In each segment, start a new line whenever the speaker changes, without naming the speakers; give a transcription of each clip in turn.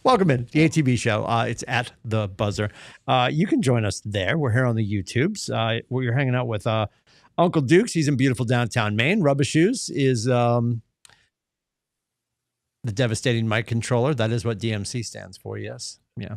Welcome in the ATB show. It's at the buzzer. You can join us there. We're here on the YouTubes. We're hanging out with Uncle Dukes. He's in beautiful downtown Maine. Rubber Shoes is the devastating mic controller. That is what DMC stands for. Yes. Yeah.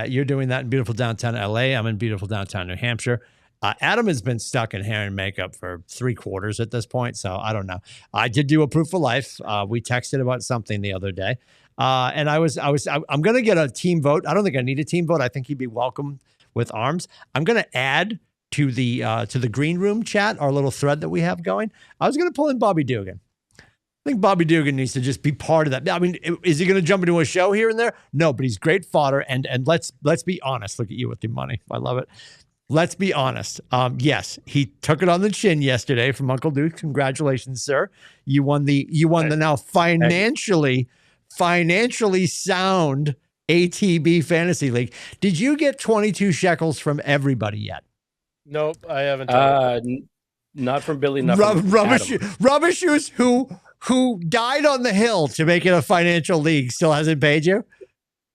You're doing that in beautiful downtown LA. I'm in beautiful downtown New Hampshire. Adam has been stuck in hair and makeup for 3/4 at this point. So I don't know. I did do a proof of life. We texted about something the other day. And I'm going to get a team vote. I don't think I need a team vote. I think he'd be welcome with arms. I'm going to add to the green room chat, our little thread that we have going. I was going to pull in Bobby Dugan. I think Bobby Dugan needs to just be part of that. I mean, is he going to jump into a show here and there? No, but he's great fodder. And let's be honest. Look at you with your money. I love it. Let's be honest. Yes, he took it on the chin yesterday from Uncle Duke. Congratulations, sir. You won the now financially sound ATB Fantasy League. Did you get 22 shekels from everybody yet?
Nope, I haven't.
Not from Billy. Not from
Rubber Shoes, who died on the hill to make it a financial league, still hasn't paid you?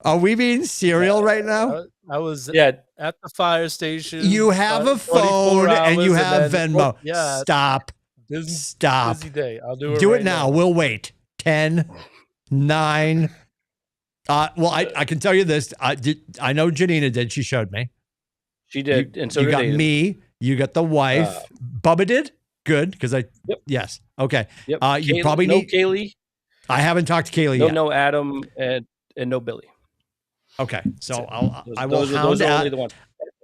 Are we being serial right now?
I was at the fire station.
You have a phone and you have Venmo.
Yeah.
Stop. Stop.
Busy day. I'll do it.
Do it now. We'll wait. 10, 9. Well, I can tell you this. I know Janina did. She showed me.
She did. And so
you got me. You got the wife. Bubba did. Good. Because yes. Okay.
Yep.
You probably need
Kaylee.
I haven't talked to Kaylee yet.
No Adam and no Billy.
Okay. So I will hound out.
Only the ones.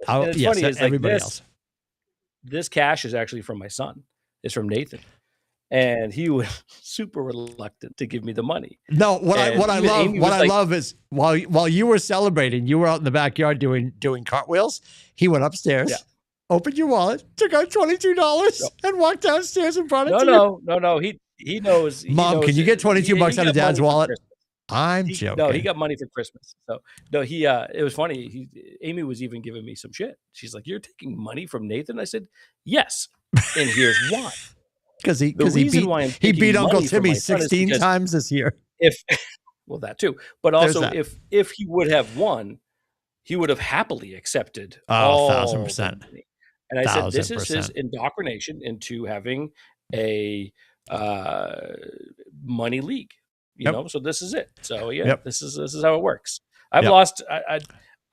It's funny is everybody else.
This cash is actually from my son. It's from Nathan. And he was super reluctant to give me the money.
No, what I love is while you were celebrating, you were out in the backyard doing cartwheels. He went upstairs, opened your wallet, took out $22, and walked downstairs and brought it to you.
No. He knows.
Mom, can you get $22 out of Dad's wallet? I'm joking.
No, he got money for Christmas. So no, it was funny. Amy was even giving me some shit. She's like, "You're taking money from Nathan?" I said, "Yes," and here's why.
Because he beat Uncle Timmy 16 times this year.
Well, that too, but also if he would have won, he would have happily accepted.
1,000%.
And I said, "This is his indoctrination into having a money league." You know, so this is it. So this is how it works. I've lost.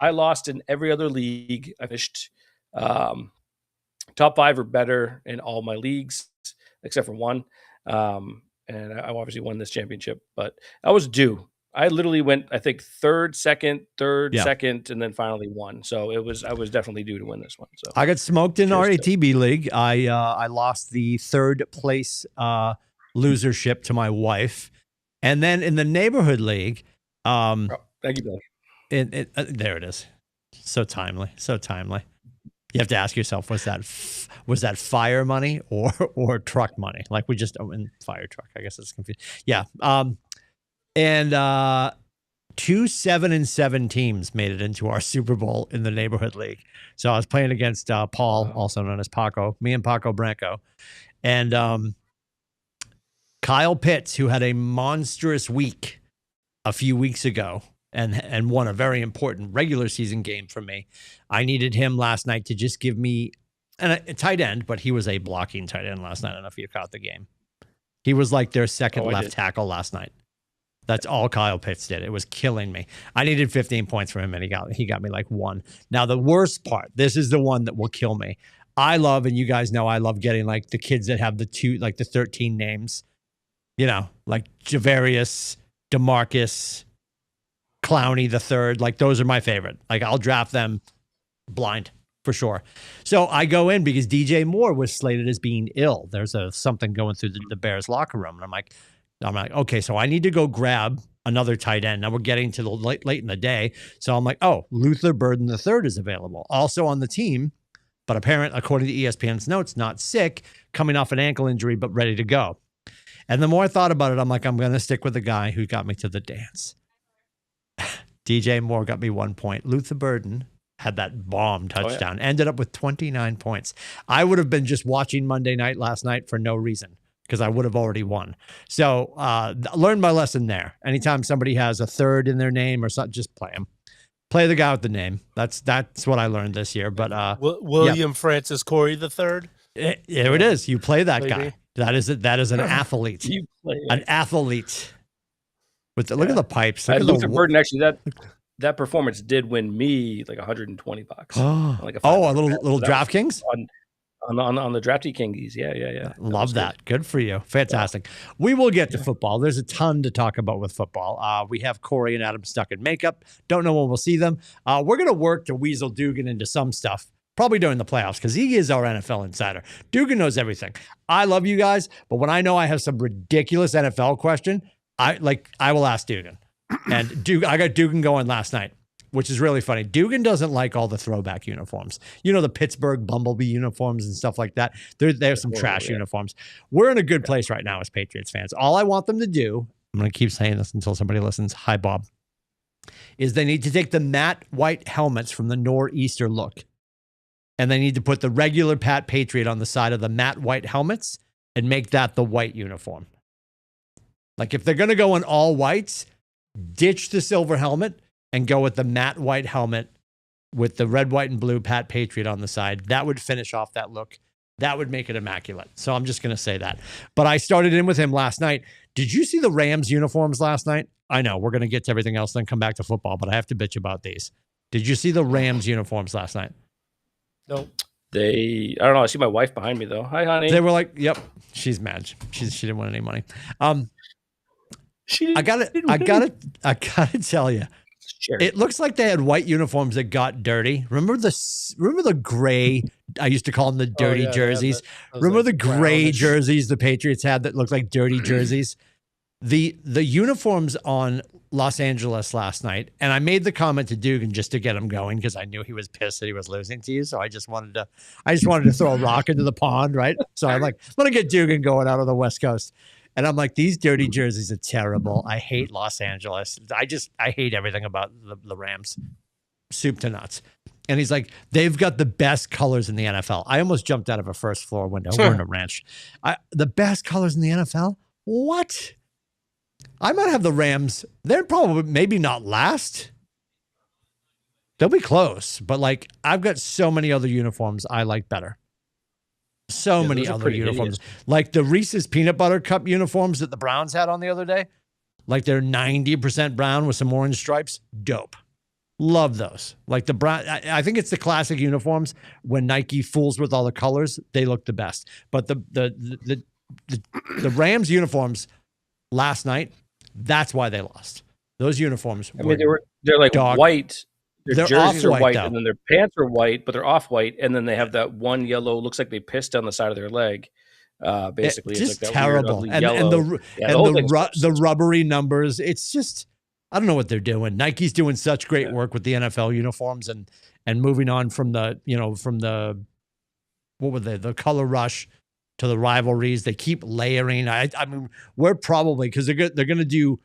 I lost in every other league. I finished top 5 or better in all my leagues except for one. And I obviously won this championship, but I was due. I literally went, I think, third, second, and then finally won. So I was definitely due to win this one. So
I got smoked in our ATB league. I lost the 3rd place losership to my wife. And then in the neighborhood league,
thank you, Billy.
There it is. So timely. You have to ask yourself, was that fire money or truck money? Like we just in fire truck. I guess it's confusing. Yeah. And 2 7-7 teams made it into our Super Bowl in the neighborhood league. So I was playing against Paul, also known as Paco, me and Paco Branco, and Kyle Pitts, who had a monstrous week a few weeks ago and won a very important regular season game for me. I needed him last night to just give me a tight end, but he was a blocking tight end last night. I don't know if you caught the game. He was like their second left tackle last night. That's all Kyle Pitts did. It was killing me. I needed 15 points from him, and he got me like 1. Now, the worst part, this is the one that will kill me. I love, and you guys know I love getting like the kids that have the 13 names. You know, like Javarius, DeMarcus, Clowney the third. Like those are my favorite. Like I'll draft them blind for sure. So I go in because DJ Moore was slated as being ill. There's something going through the Bears locker room, and I'm like, okay, so I need to go grab another tight end. Now we're getting to the late in the day, so I'm like, oh, Luther Burden the third is available, also on the team, but according to ESPN's notes, not sick, coming off an ankle injury, but ready to go. And the more I thought about it, I'm like, I'm going to stick with the guy who got me to the dance. DJ Moore got me 1 point. Luther Burden had that bomb touchdown, ended up with 29 points. I would have been just watching Monday night last night for no reason because I would have already won. So learned my lesson there. Anytime somebody has a third in their name or something, just play them. Play the guy with the name. That's what I learned this year. But
William Francis Corey III.
Here it is. You play that
Maybe.
guy. That is an athlete.
You play it.
An athlete. With look at the pipes. Look at
Luther
the
Burden, actually, that performance did win me like $120. Like
a little DraftKings
on the Drafty Kingies. Yeah.
Love that. Good for you. Fantastic. Yeah. We will get to football. There's a ton to talk about with football. We have Corey and Adam stuck in makeup. Don't know when we'll see them. We're going to work to weasel Dugan into some stuff, probably during the playoffs, because he is our NFL insider. Dugan knows everything. I love you guys, but when I know I have some ridiculous NFL question, I will ask Dugan. And I got Dugan going last night, which is really funny. Dugan doesn't like all the throwback uniforms. You know, the Pittsburgh Bumblebee uniforms and stuff like that. There's some trash uniforms. We're in a good place right now as Patriots fans. All I want them to do, I'm going to keep saying this until somebody listens. Hi, Bob. Is they need to take the matte white helmets from the nor'easter look, and they need to put the regular Pat Patriot on the side of the matte white helmets and make that the white uniform. Like if they're going to go in all whites, ditch the silver helmet and go with the matte white helmet with the red, white, and blue Pat Patriot on the side. That would finish off that look. That would make it immaculate. So I'm just going to say that. But I started in with him last night. Did you see the Rams uniforms last night? I know we're going to get to everything else, then come back to football, but I have to bitch about these. Did you see the Rams uniforms last night?
No.
I don't know. I see my wife behind me though. Hi, honey.
They were like, yep, she's mad. She didn't win any money. I gotta tell you, it looks like they had white uniforms that got dirty. Remember the gray? I used to call them the dirty jerseys. Remember the gray jerseys the Patriots had that looked like dirty jerseys? The uniforms on Los Angeles last night, and I made the comment to Dugan just to get him going because I knew he was pissed that he was losing to you. So I just wanted to throw a rock into the pond, right? So I'm like, I'm gonna get Dugan going out on the West Coast. And I'm like, these dirty jerseys are terrible. I hate Los Angeles. I hate everything about the Rams. Soup to nuts. And he's like, they've got the best colors in the NFL. I almost jumped out of a first floor window. We're in a ranch. The best colors in the NFL? What? I might have the Rams. They're probably maybe not last. They'll be close. But like, I've got so many other uniforms I like better. So many other uniforms, like the Reese's Peanut Butter Cup uniforms that the Browns had on the other day. Like they're 90% brown with some orange stripes. Dope. Love those. Like the brown. I think it's the classic uniforms when Nike fools with all the colors. They look the best. But the Rams uniforms last night, that's why they lost. Those uniforms.
I mean, they're like white. Their jerseys are white, and then their pants are white, but they're off-white, and then they have that one yellow. Looks like they pissed down the side of their leg. Basically,
it's
like that
terrible.
Weird,
and the rubbery numbers. It's just I don't know what they're doing. Nike's doing such great work with the NFL uniforms and moving on from the what were they, the color rush to the rivalries. They keep layering. I mean, we're probably because they're going to do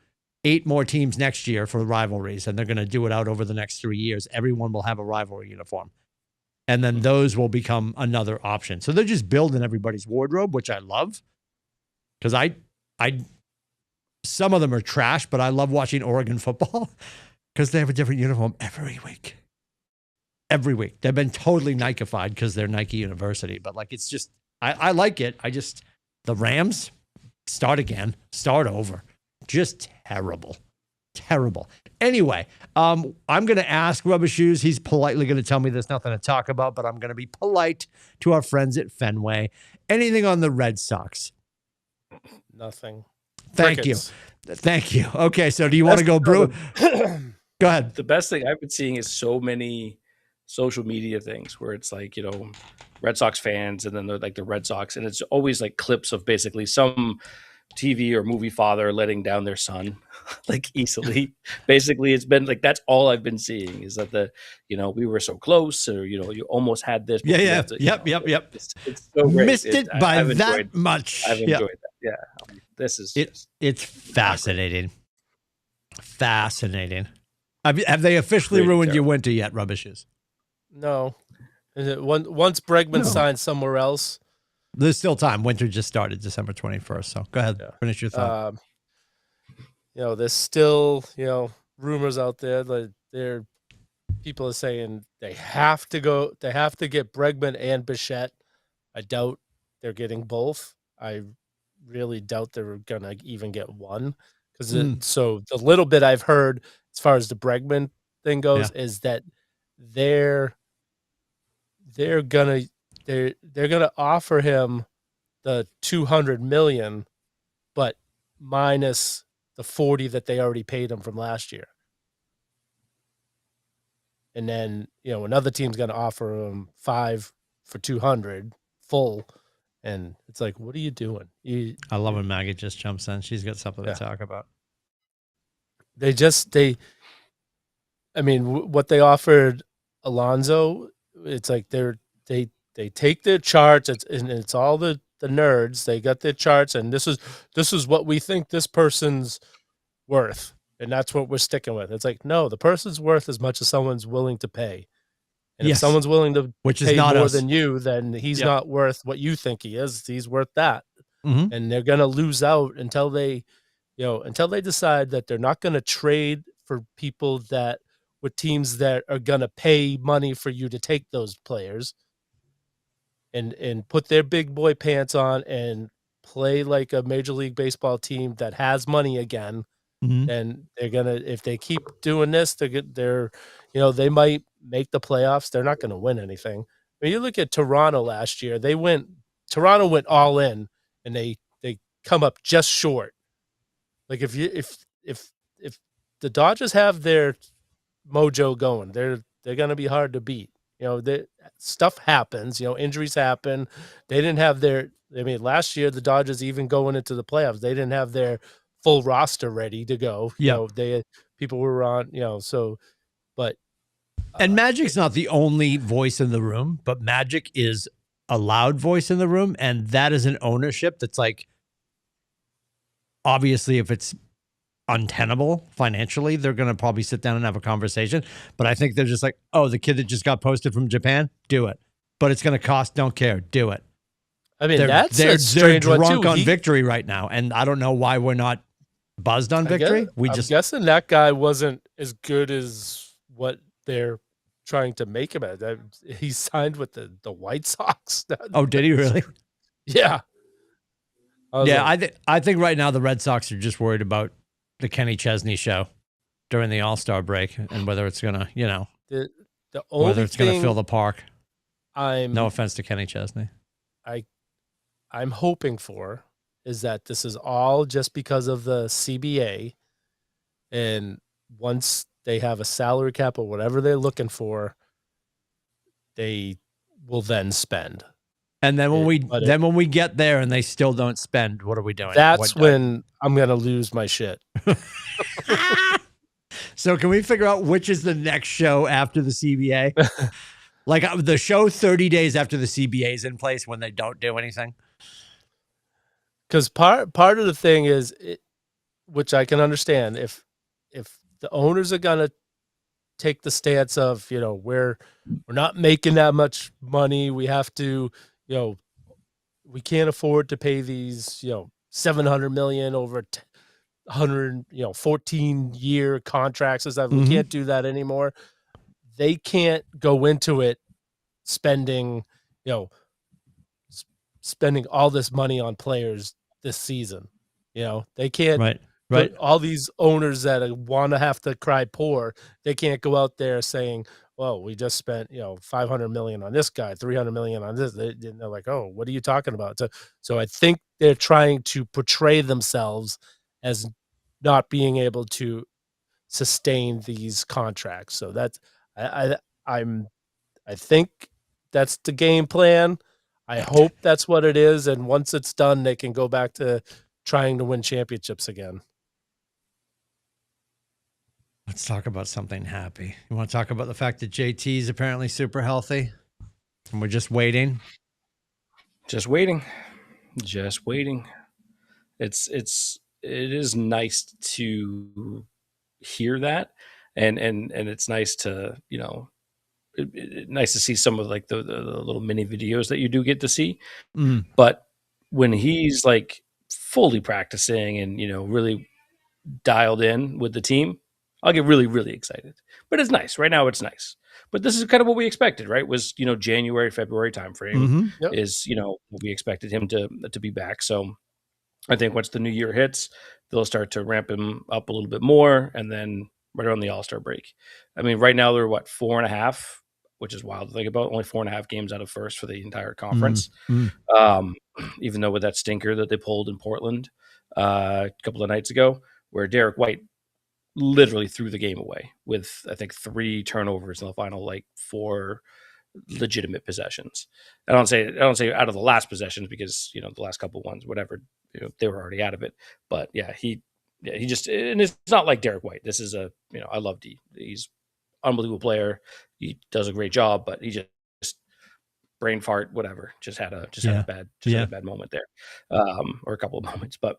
8 more teams next year for rivalries, and they're going to do it out over the next 3 years. Everyone will have a rivalry uniform, and then those will become another option. So they're just building everybody's wardrobe, which I love, because I some of them are trash, but I love watching Oregon football because they have a different uniform every week. Every week. They've been totally Nike-fied because they're Nike University, but like it's just I like it. The Rams start over. Just terrible. Anyway, I'm going to ask Rubber Shoes. He's politely going to tell me there's nothing to talk about, but I'm going to be polite to our friends at Fenway. Anything on the Red Sox?
Nothing.
Thank you. Okay, so do you want to go brew? Go ahead.
The best thing I've been seeing is so many social media things where it's like, Red Sox fans, and then they're like the Red Sox, and it's always like clips of basically some TV or movie father letting down their son like easily. Basically, it's been like that's all I've been seeing is that we were so close, or you almost had this.
Yep.
It's so great.
Missed it by that much.
I've enjoyed that. Yeah, this is
it's fascinating. Fascinating. Have they officially ruined your winter yet, Rubbishes?
No. Once Bregman signs somewhere else,
There's still time. Winter just started December 21st. So go ahead.
Yeah.
Finish your thought.
There's still, rumors out there that people are saying they have to get Bregman and Bichette. I doubt they're getting both. I really doubt they're gonna even get one because so the little bit I've heard as far as the Bregman thing goes is that they're gonna offer him the 200 million, but minus the 40 that they already paid him from last year. And then, another team's going to offer him 5 for 200 full. And it's like, what are you doing?
I love when Maggie just jumps in. She's got something to talk about.
What they offered Alonso, it's like they take their charts and it's all the nerds. They got their charts and this is what we think this person's worth. And that's what we're sticking with. It's like, no, the person's worth as much as someone's willing to pay. And if someone's willing to pay more than you, then he's not worth what you think he is. He's worth that.
Mm-hmm.
And they're going to lose out until they decide that they're not going to trade for people with teams that are going to pay money for you to take those players and put their big boy pants on and play like a Major League Baseball team that has money again.
Mm-hmm.
Then they're gonna, if they keep doing this, they're they might make the playoffs. They're not going to win anything. I mean, you look at Toronto last year. Toronto went all in, and they come up just short. Like if the Dodgers have their mojo going, they're going to be hard to beat. Stuff happens. Injuries happen. They didn't have their. I mean, last year the Dodgers, even going into the playoffs, they didn't have their full roster ready to go. People were on. But
and Magic's not the only voice in the room, but Magic is a loud voice in the room, and that is an ownership that's like, obviously, if it's untenable financially, they're going to probably sit down and have a conversation. But I think they're just like, oh, the kid that just got posted from Japan, do it. But it's going to cost, don't care, do it.
I mean, they're
drunk on victory right now, and I don't know why we're not buzzed on victory.
I'm guessing that guy wasn't as good as what they're trying to make him at. He signed with the White Sox.
Oh, did he really?
Yeah.
I think right now the Red Sox are just worried about the Kenny Chesney show during the All-Star break and whether it's gonna,
the only
whether it's gonna fill the park.
No
offense to Kenny Chesney.
I'm hoping for is that this is all just because of the CBA, and once they have a salary cap or whatever they're looking for, they will then spend.
And then when we get there and they still don't spend, what are we doing?
That's when I'm gonna lose my shit.
So can we figure out which is the next show after the CBA? Like the show 30 days after the CBA is in place when they don't do anything?
Because part of the thing is, which I can understand, if the owners are gonna take the stance of, we're not making that much money, we have to, we can't afford to pay these, $700 million over 14-year contracts and stuff. We can't do that anymore. They can't go into it spending all this money on players this season. They can't.
Right.
All these owners that want to have to cry poor, they can't go out there saying, well, we just spent, $500 million on this guy, $300 million on this. They're like, oh, what are you talking about? So I think they're trying to portray themselves as not being able to sustain these contracts. So that's, I think that's the game plan. I hope that's what it is. And once it's done, they can go back to trying to win championships again.
Let's talk about something happy. You want to talk about the fact that JT is apparently super healthy and we're just waiting?
Just waiting. It is nice to hear that. And it's nice to, nice to see some of like the little mini videos that you do get to see.
Mm.
But when he's like fully practicing and, really dialed in with the team, I'll get really, really excited. But it's nice. Right now it's nice. But this is kind of what we expected, right? Was, January, February timeframe
Mm-hmm.
Yep.
is, what we expected him to be back. So I think once the new year hits, they'll start to ramp him up a little bit more. And then right around the All-Star break. I mean, right now they're 4.5, which is wild to think about. Only 4.5 games out of first for the entire conference.
Mm-hmm.
Even though with that stinker that they pulled in Portland a couple of nights ago, where Derek White literally threw the game away with, I think, 3 turnovers in the final 4 legitimate possessions. I don't say out of the last possessions because the last couple ones, whatever, they were already out of it. But he just, and it's not like Derek White. This is I love D. He's unbelievable player. He does a great job, but he just brain fart, whatever. Just had a bad moment there, or a couple of moments. But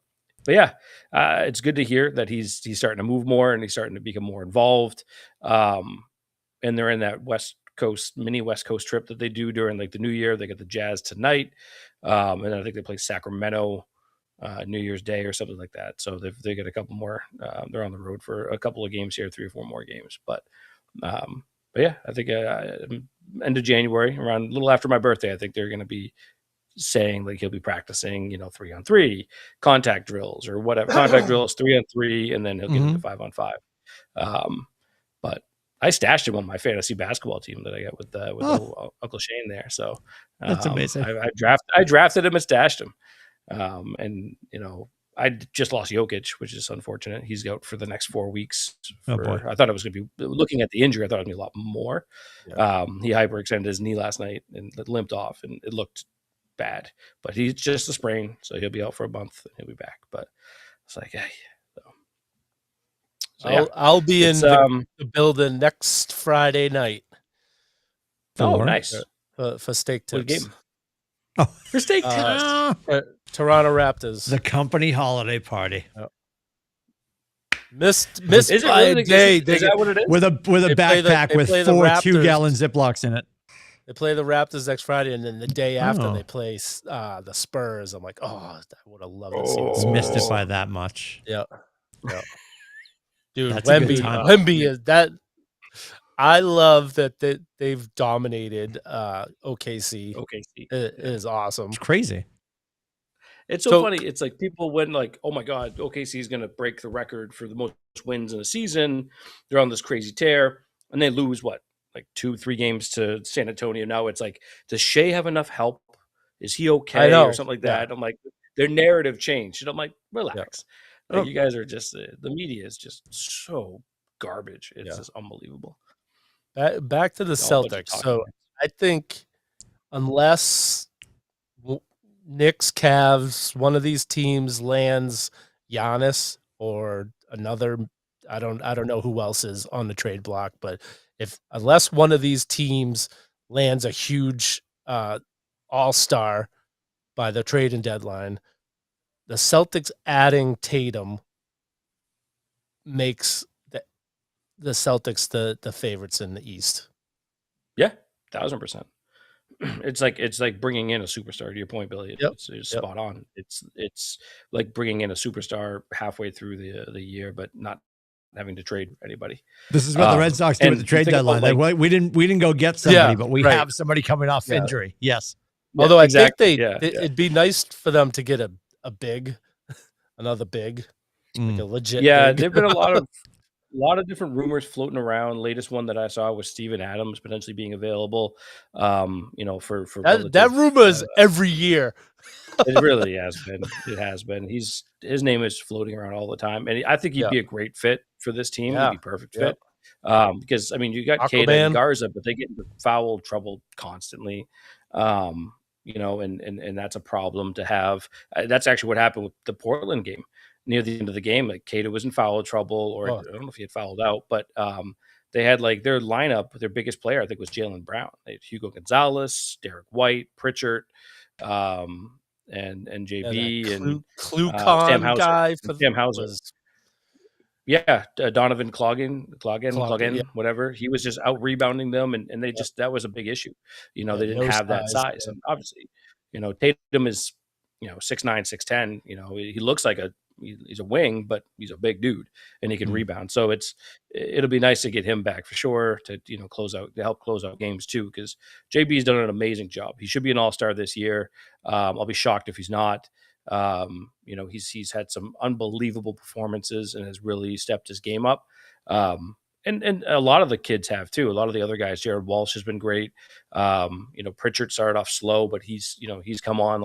yeah, it's good to hear that he's starting to move more and he's starting to become more involved. And they're in that mini West Coast trip that they do during the New Year. They get the Jazz tonight, and then I think they play Sacramento New Year's Day or something like that. So they get a couple more. They're on the road for a couple of games here, 3 or 4 more games. But yeah, I think end of January, around a little after my birthday, I think they're going to be saying he'll be practicing, 3-on-3 contact drills or whatever. Contact drills, 3-on-3, and then he'll get into 5-on-5. But I stashed him on my fantasy basketball team that I got with Uncle Shane there. So
That's amazing.
I drafted him and stashed him. And I just lost Jokic, which is unfortunate. He's out for the next 4 weeks.
Oh, boy.
I thought it was going to be, looking at the injury, I thought it was going to be a lot more.
Yeah.
He hyperextended his knee last night and it limped off, and it looked bad. But he's just a sprain, so he'll be out for a month and he'll be back. But it's like, hey. So yeah.
I'll be in the building next Friday night.
Oh, nice.
For steak tips.
What game?
Oh.
For steak tips.
Toronto Raptors.
The company holiday party.
Missed by a day.
Is that what it is?
With a backpack with 4 2-gallon Ziplocs in it.
They play the Raptors next Friday, and then the day after they play the Spurs. I'm like, I would have loved to see this.
Missed it by that much.
Yeah. Dude,
Wemby
is that. I love that they've dominated OKC. It is awesome.
It's crazy.
It's so funny. It's like people went oh my God, OKC is going to break the record for the most wins in a season. They're on this crazy tear, and they lose 2-3 games to San Antonio. Now it's does Shea have enough help? Is he okay? Or something like that. I'm like, their narrative changed. And I'm like, relax. Yeah. You guys are just, the media is just so garbage. It's just unbelievable.
Back to the Celtics. So I think unless Knicks, Cavs, one of these teams lands Giannis or another, I don't know who else is on the trade block, but unless one of these teams lands a huge all-star by the trading deadline, the Celtics adding Tatum makes the Celtics the favorites in the East.
Yeah, 1,000%. It's like bringing in a superstar. To your point, Billy, it's spot on. It's like bringing in a superstar halfway through the year, but not having to trade anybody.
This is what the Red Sox do at the trade deadline. We didn't go get somebody, but we have somebody coming off injury. Yes.
Although I think it'd be nice for them to get a big, another big, like a legit.
Yeah,
big.
there've been a lot of different rumors floating around. Latest one that I saw was Steven Adams potentially being available. For
that rumor is every year.
It really has been. It has been. His name is floating around all the time, and I think he'd be a great fit for this team. He'd be perfect fit. Because you got Kata and Garza, but they get into foul trouble constantly. And that's a problem to have. That's actually what happened with the Portland game. Near the end of the game, Kata was in foul trouble, or I don't know if he had fouled out, but they had their lineup. Their biggest player, I think, was Jaylen Brown. They had Hugo Gonzalez, Derek White, Pritchard, and JB and
Klukan
Sam Hauser.
guy
Sam Hauser. Yeah, Donovan Cloggin,
Yeah.
whatever. He was just out rebounding them, and they just that was a big issue. You know,
Yeah,
they didn't
no
have that
size,
size,
yeah.
and obviously, you know, Tatum is 6'9", 6'10". You know, he looks like he's a wing, but he's a big dude, and he can rebound. So it'll be nice to get him back for sure to help close out games too, because JB's done an amazing job. He should be an all-star this year. I'll be shocked if he's not. He's had some unbelievable performances and has really stepped his game up. And a lot of the kids have too. A lot of the other guys, Jared Walsh has been great. Pritchard started off slow, but he's come on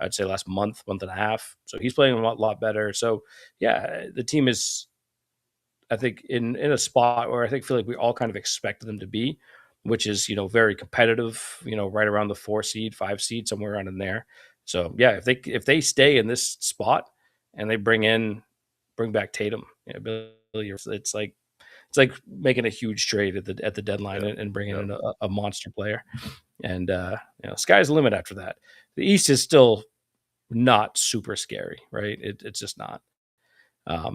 I'd say last month and a half. So he's playing a lot better. So yeah, the team is, I think, in a spot where I feel like we all kind of expected them to be, which is, very competitive, right around the 4 seed, 5 seed, somewhere around in there. So yeah, if they stay in this spot and they bring back Tatum, Billy, it's like making a huge trade at the deadline and bringing in a monster player. And sky's the limit after that. The East is still not super scary, right? It's just not.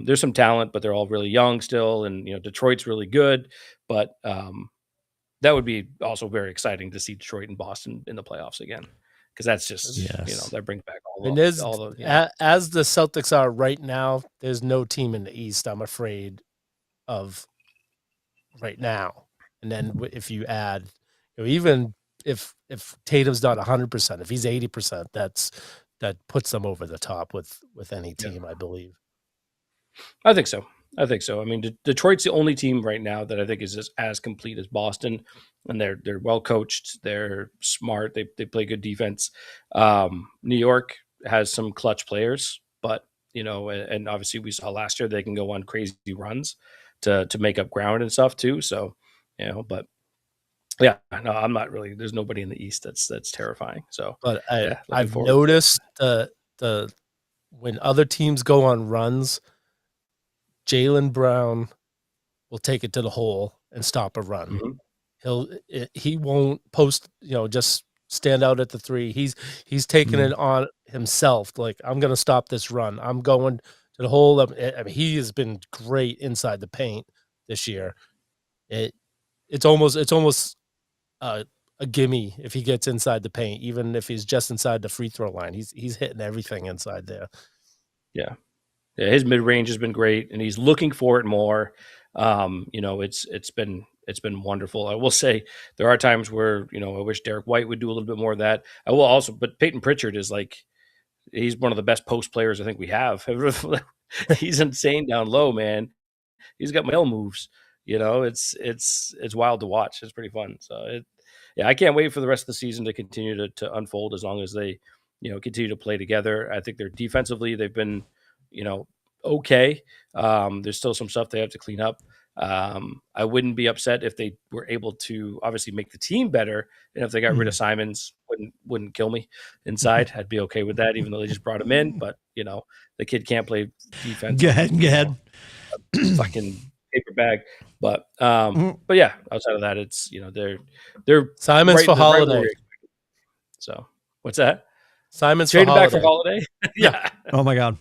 There's some talent, but they're all really young still, and Detroit's really good, but that would be also very exciting to see Detroit and Boston in the playoffs again, because that's just that brings back all the
as the Celtics are right now. There's no team in the East I'm afraid of right now. And then if you add, even if Tatum's not 100%, if he's 80%, that puts them over the top with any team, I believe.
I think so. I mean, Detroit's the only team right now that I think is as complete as Boston, and they're well coached. They're smart. They play good defense. New York has some clutch players, but and obviously we saw last year they can go on crazy runs to make up ground and stuff too. So but yeah, no, I'm not really. There's nobody in the East that's terrifying. So,
but I've noticed the when other teams go on runs, Jaylen Brown will take it to the hole and stop a run.
Mm-hmm.
He won't post, just stand out at the 3. He's taking it on himself. Like, I'm going to stop this run. I'm going to the hole. I mean, he has been great inside the paint this year. It's almost a gimme if he gets inside the paint, even if he's just inside the free throw line. He's hitting everything inside there.
Yeah, his mid range has been great, and he's looking for it more. It's been wonderful. I will say there are times where I wish Derek White would do a little bit more of that. I will also, but Peyton Pritchard is he's one of the best post players I think we have. He's insane down low, man. He's got mail moves. It's wild to watch. It's pretty fun. So I can't wait for the rest of the season to continue to unfold, as long as they, continue to play together. I think they're defensively, they've been, okay. There's still some stuff they have to clean up. I wouldn't be upset if they were able to obviously make the team better, and if they got rid of Simons, wouldn't kill me inside. I'd be okay with that, even though they just brought him in. But the kid can't play defense.
Go ahead.
Fucking paper bag. But yeah, outside of that, it's they're
Simons
right,
for Holiday.
Right, so what's that?
Simons
Traded
for
back
Holiday.
for Holiday. Yeah.
Oh my God.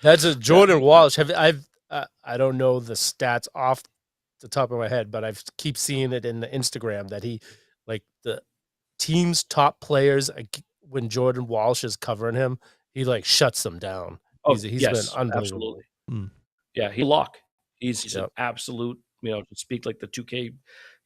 That's a Jordan Walsh. I don't know the stats off the top of my head, but I keep seeing it in the Instagram that he, like, the team's top players, when Jordan Walsh is covering him, he shuts them down. He's been unbelievable.
Yeah, he's a lock. He's an absolute, to speak like the 2K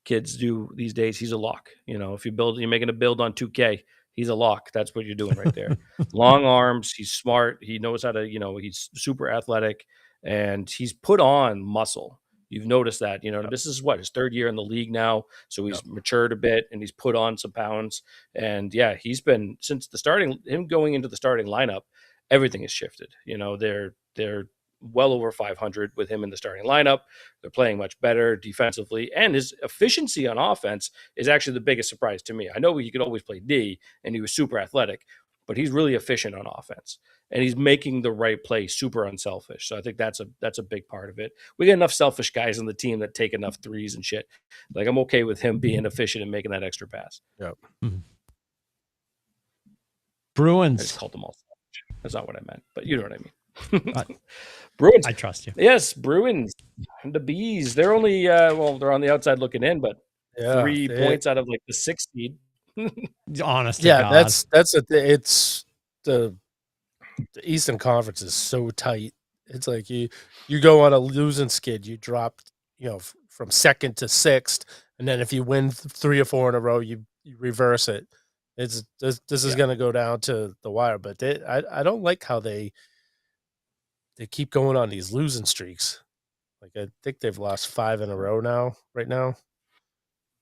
kids do these days, he's a lock. If you're making a build on 2K, he's a lock. That's what you're doing right there. Long arms. He's smart. He knows how to, he's super athletic, and he's put on muscle. You've noticed that, this is his 3rd year in the league now. So he's matured a bit, and he's put on some pounds. And yeah, he's been, since him going into the starting lineup, everything has shifted. They're well over 500 with him in the starting lineup. They're playing much better defensively, and his efficiency on offense is actually the biggest surprise to me. I know he could always play D, and he was super athletic, but he's really efficient on offense, and he's making the right play, super unselfish. So I think that's a big part of it. We got enough selfish guys on the team that take enough threes and shit. Like, I'm okay with him being efficient and making that extra pass.
Yep.
Bruins.
I just called them all selfish. That's not what I meant, but you know what I mean. Bruins.
I trust you.
Yes, Bruins. The Bees. They're only they're on the outside looking in, but 3 points out of like the 6th seed.
Honest to God.
It's the Eastern Conference is so tight. It's like you go on a losing skid, you drop, from 2nd to 6th, and then if you win 3 or 4 in a row, you reverse it. This is going to go down to the wire, but I don't like how they keep going on these losing streaks. Like I think they've lost 5 in a row now. Right now,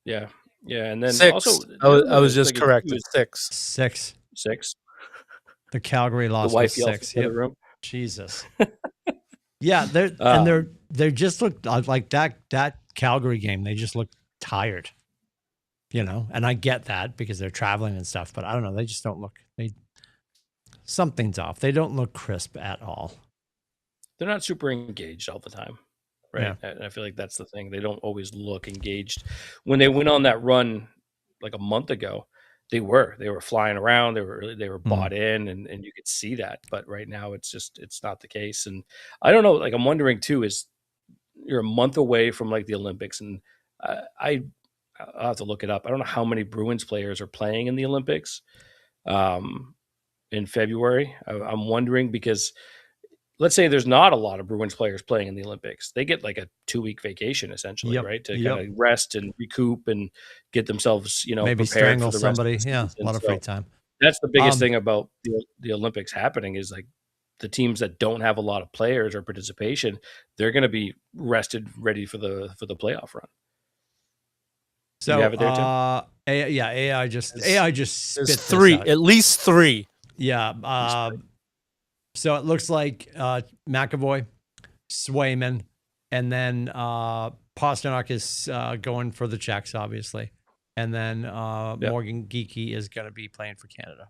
yeah, and then
6.
also
I was just corrected. 6.
6.
The Calgary loss was 6.
Yep. Room.
Jesus. Yeah, they just look like that Calgary game. They just look tired, and I get that because they're traveling and stuff. But I don't know. They just don't look. Something's off. They don't look crisp at all.
They're not super engaged all the time, right? Yeah. And I feel like that's the thing. They don't always look engaged. When they went on that run like a month ago, they were flying around. They were bought in, and you could see that. But right now, it's not the case. And I don't know. Like I'm wondering too, is you're a month away from like the Olympics, and I'll have to look it up. I don't know how many Bruins players are playing in the Olympics in February. I'm wondering because let's say there's not a lot of Bruins players playing in the Olympics. They get like a 2-week vacation essentially, right? To kind of rest and recoup and get themselves,
maybe
prepared
strangle
for the
somebody.
Rest of the
Yeah,
season.
a lot of free time.
That's the biggest thing about the Olympics happening is like the teams that don't have a lot of players or participation, they're going to be rested, ready for the playoff run.
So
you have it there, Tim?
AI just spit
3, at least 3.
Yeah. So it looks like McAvoy, Swayman, and then Pasternak is going for the checks, obviously. And then Morgan Geekie is going to be playing for Canada.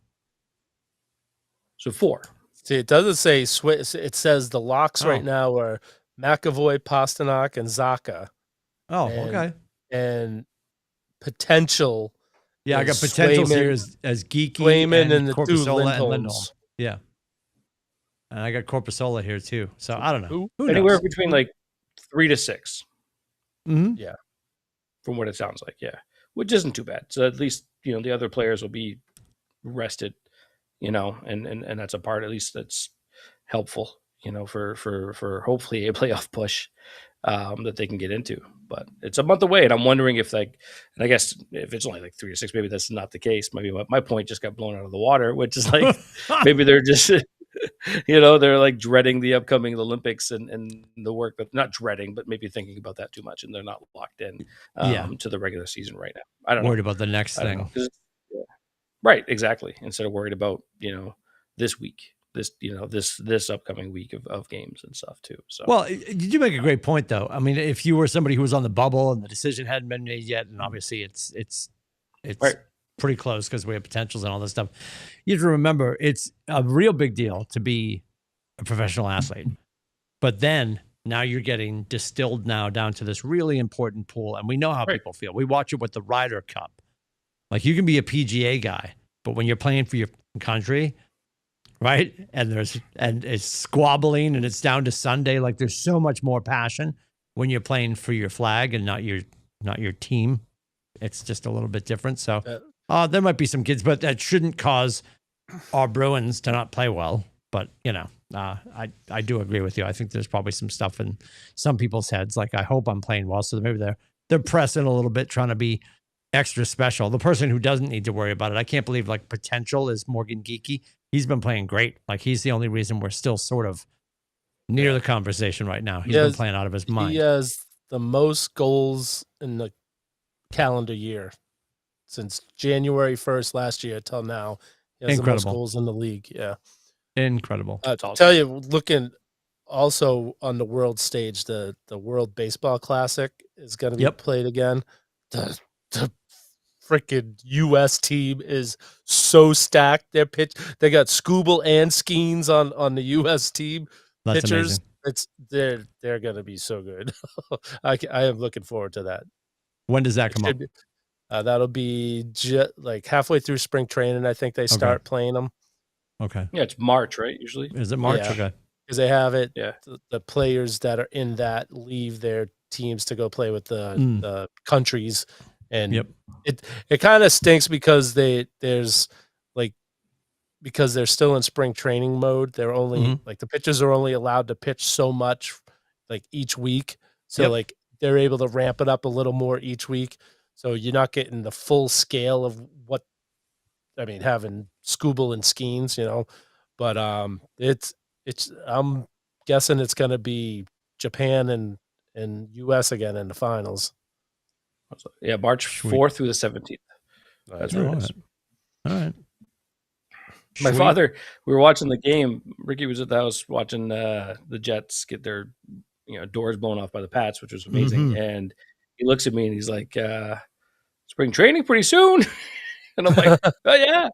So 4.
See, it doesn't say it says the locks right now are McAvoy, Pasternak, and Zacha.
Oh, okay.
And potential.
Yeah, I got potentials here as Geekie,
Swayman, and the 2
Corpusola and
Lindholms.
Lindholm. Yeah. And I got Corpusola here too. So I don't know. Who
Anywhere
knows?
between like 3 to 6.
Mm-hmm.
Yeah.
From what it sounds like. Yeah. Which isn't too bad. So at least, the other players will be rested, and that's a part, at least that's helpful, for hopefully a playoff push that they can get into. But it's a month away, and I'm wondering if and I guess if it's only like 3 to 6, maybe that's not the case. Maybe my point just got blown out of the water, which is like maybe they're just they're like dreading the upcoming Olympics and the work, but not dreading, but maybe thinking about that too much, and they're not locked in to the regular season right now. I don't know.
Worried about the next thing.
Right, exactly. Instead of worried about, this week, this upcoming week of games and stuff too. So,
well, you do make a great point though. I mean, if you were somebody who was on the bubble and the decision hadn't been made yet, and obviously it's
right.
pretty close because we have potentials and all this stuff. You have to remember it's a real big deal to be a professional athlete, but then now you're getting distilled now down to this really important pool, and we know how people feel. We watch it with the Ryder Cup. Like you can be a PGA guy, but when you're playing for your country, right? And it's squabbling and it's down to Sunday. Like there's so much more passion when you're playing for your flag and not your team. It's just a little bit different. So there might be some kids, but that shouldn't cause our Bruins to not play well. But I do agree with you. I think there's probably some stuff in some people's heads. Like I hope I'm playing well, so maybe they're pressing a little bit, trying to be extra special. The person who doesn't need to worry about it, I can't believe like potential is Morgan Geekie. He's been playing great. Like he's the only reason we're still sort of near the conversation right now. He's been playing out of his mind.
He has the most goals in the calendar year since January 1st last year till now. He has
Incredible.
the most goals in the league. Yeah.
Incredible.
I'll tell you, looking also on the world stage, the World Baseball Classic is going to be played again. The freaking U.S. team is so stacked. They got Skubal and Skeens on the U.S. team.
That's
pitchers.
amazing.
They're going to be so good. I am looking forward to that.
When does that come up?
That'll be like halfway through spring training. I think they start playing them.
Okay.
Yeah, it's March, right? Usually.
Is it March?
Yeah.
Okay.
because they have it.
Yeah.
The players that are in that leave their teams to go play with the countries, and
Yep.
it kind of stinks because because they're still in spring training mode. They're only like the pitchers are only allowed to pitch so much like each week. So like they're able to ramp it up a little more each week. So you're not getting the full scale of what having Scooble and Skeens, but it's I'm guessing it's going to be Japan and US again in the finals.
Yeah, March 4th through the 17th. That's where it is.
All right.
My father, we were watching the game. Ricky was at the house watching the Jets get their doors blown off by the Pats, which was amazing. And he looks at me and he's like, spring training pretty soon. And I'm like, oh yeah.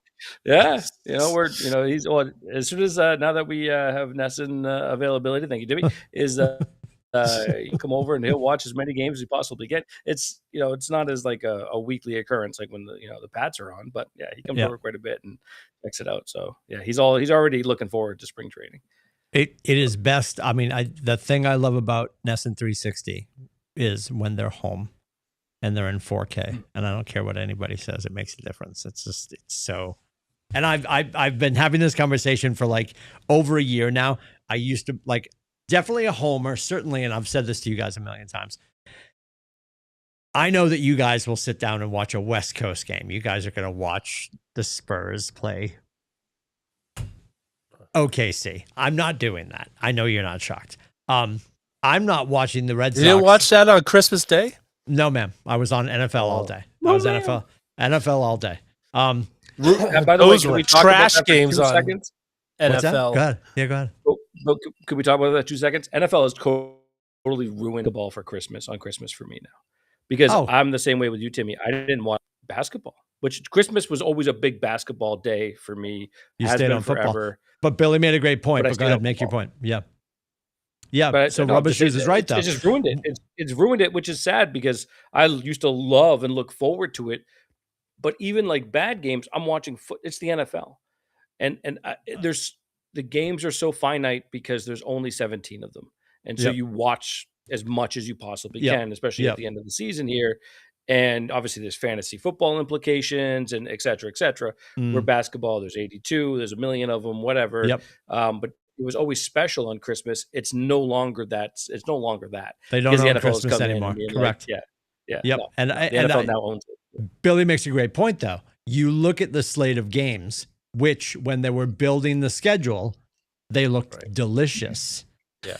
We're he's as soon as now that we have Nesson availability, thank you, Jimmy, is you can come over and he'll watch as many games as he possibly can. It's it's not as like a weekly occurrence like when the Pats are on, but yeah, he comes over quite a bit and checks it out. So yeah, he's already looking forward to spring training.
It is best. I mean, the thing I love about Nesson 360 is when they're home and they're in 4K, and I don't care what anybody says, it makes a difference. It's so. And I've been having this conversation for like over a year now. I used to like definitely a homer, certainly, and I've said this to you guys a million times. I know that you guys will sit down and watch a West Coast game. You guys are going to watch the Spurs play OKC. I'm not doing that. I know you're not shocked. I'm not watching the Red Sox.
You didn't watch that on Christmas Day?
No, ma'am. I was on NFL all day. I was NFL all day.
By the way, can we talk
trash
about that
games
for 2
on
seconds?
NFL.
Go ahead. Yeah, go ahead.
But could we talk about that 2 seconds? NFL has totally ruined the ball for Christmas for me now. Because I'm the same way with you, Timmy. I didn't watch basketball, which Christmas was always a big basketball day for me.
You stayed on football. But Billy made a great point. But go ahead, make your point. Yeah. Yeah, but so Rubber Shoes is right, though.
It just ruined it. It's ruined it, which is sad because I used to love and look forward to it. But even like bad games, I'm watching it's the NFL. And the games are so finite because there's only 17 of them. And so you watch as much as you possibly can, especially at the end of the season here. And obviously there's fantasy football implications and et cetera, et cetera. Where basketball, there's 82, there's a million of them, whatever. But it was always special on Christmas. It's no longer that.
They don't own Christmas anymore. Correct.
Like, yeah.
Yep.
No,
and
the NFL now owns it.
Billy makes a great point, though. You look at the slate of games, which when they were building the schedule, they looked delicious.
Yeah.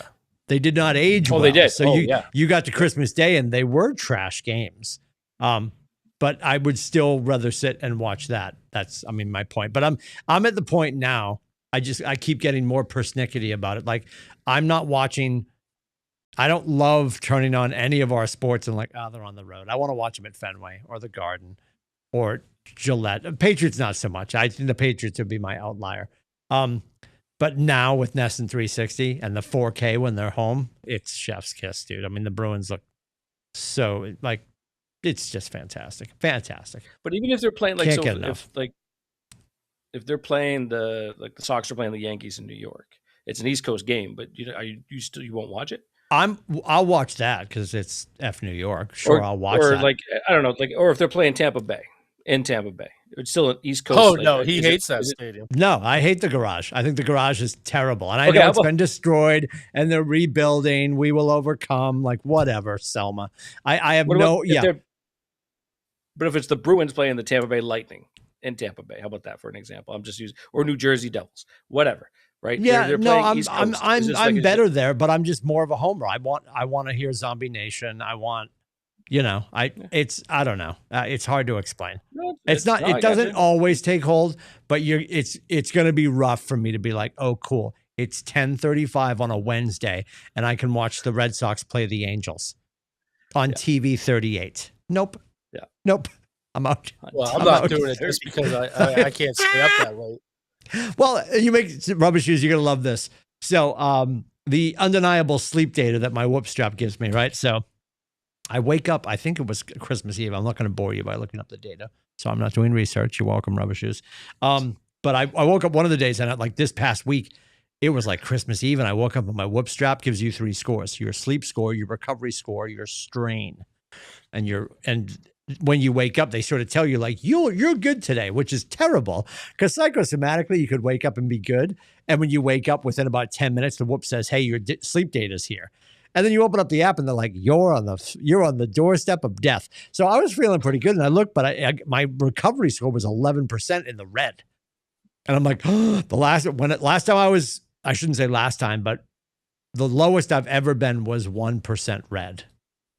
They did not age well.
They did.
So you got to Christmas Day and they were trash games. But I would still rather sit and watch that. That's my point. But I'm at the point now. I keep getting more persnickety about it. Like I'm not watching. I don't love turning on any of our sports and like, they're on the road. I want to watch them at Fenway or the Garden or Gillette. Patriots, not so much. I think the Patriots would be my outlier. But now with Nesson 360 and the 4K when they're home, it's chef's kiss, dude. The Bruins look so like, it's just fantastic. Fantastic.
But even if they're playing like,
Can't get enough.
If they're playing the Sox are playing the Yankees in New York, it's an East Coast game, but you won't watch it?
I'll watch that because it's New York. Sure, I'll watch that.
Or like I don't know, or if they're playing Tampa Bay, it's still an East Coast.
Oh no, he hates that stadium.
No, I hate the Garage. I think the Garage is terrible, and I know it's been destroyed, and they're rebuilding. We will overcome. Like whatever, Selma. I have no.
But if it's the Bruins playing the Tampa Bay Lightning in Tampa Bay, how about that for an example? I'm just using or New Jersey Devils, whatever. Right?
Yeah, I'm better there, but I'm just more of a homer. I want to hear Zombie Nation. I want, I don't know. It's hard to explain. No, it doesn't always take hold, but it's going to be rough for me to be like, oh, cool. It's 10:35 on a Wednesday, and I can watch the Red Sox play the Angels on TV 38. Nope.
Yeah.
Nope. I'm out.
Well, I'm not doing it just because I can't stay up that late.
Well, you make Rubber Shoes. You're going to love this. So the undeniable sleep data that my whoop strap gives me, right? So I wake up, I think it was Christmas Eve. I'm not going to bore you by looking up the data. So I'm not doing research. You're welcome, Rubber Shoes. But I woke up one of the days and like this past week, it was like Christmas Eve, and I woke up and my whoop strap gives you 3 scores: your sleep score, your recovery score, your strain, and when you wake up, they sort of tell you like you're good today, which is terrible because psychosomatically you could wake up and be good, and when you wake up within about 10 minutes, the whoop says, "Hey, your sleep data's here," and then you open up the app and they're like, "You're on the doorstep of death." So I was feeling pretty good, and I looked, but my recovery score was 11% in the red, and I'm like, oh, last time I shouldn't say last time, but the lowest I've ever been was 1% red.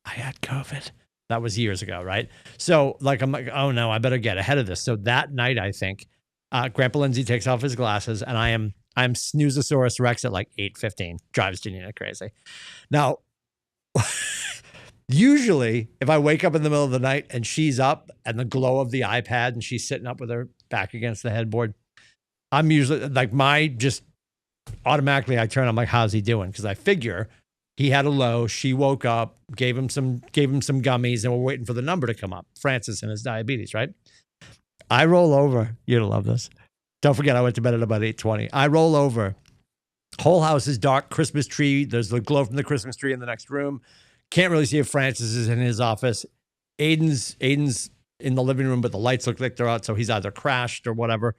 I had COVID. That was years ago, right? So like, I'm like, oh no, I better get ahead of this. So that night, I think, Grandpa Lindsay takes off his glasses, and I'm Snoozosaurus Rex at like 8:15. Drives Janina crazy. Now, usually, if I wake up in the middle of the night and she's up and the glow of the iPad and she's sitting up with her back against the headboard, I'm usually like automatically I turn. I'm like, how's he doing? Because I figure he had a low. She woke up, gave him some gummies, and we're waiting for the number to come up. Francis and his diabetes, right? I roll over. You're gonna love this. Don't forget, I went to bed at about 8:20. I roll over. Whole house is dark. Christmas tree. There's the glow from the Christmas tree in the next room. Can't really see if Francis is in his office. Aiden's in the living room, but the lights look like they're out, so he's either crashed or whatever.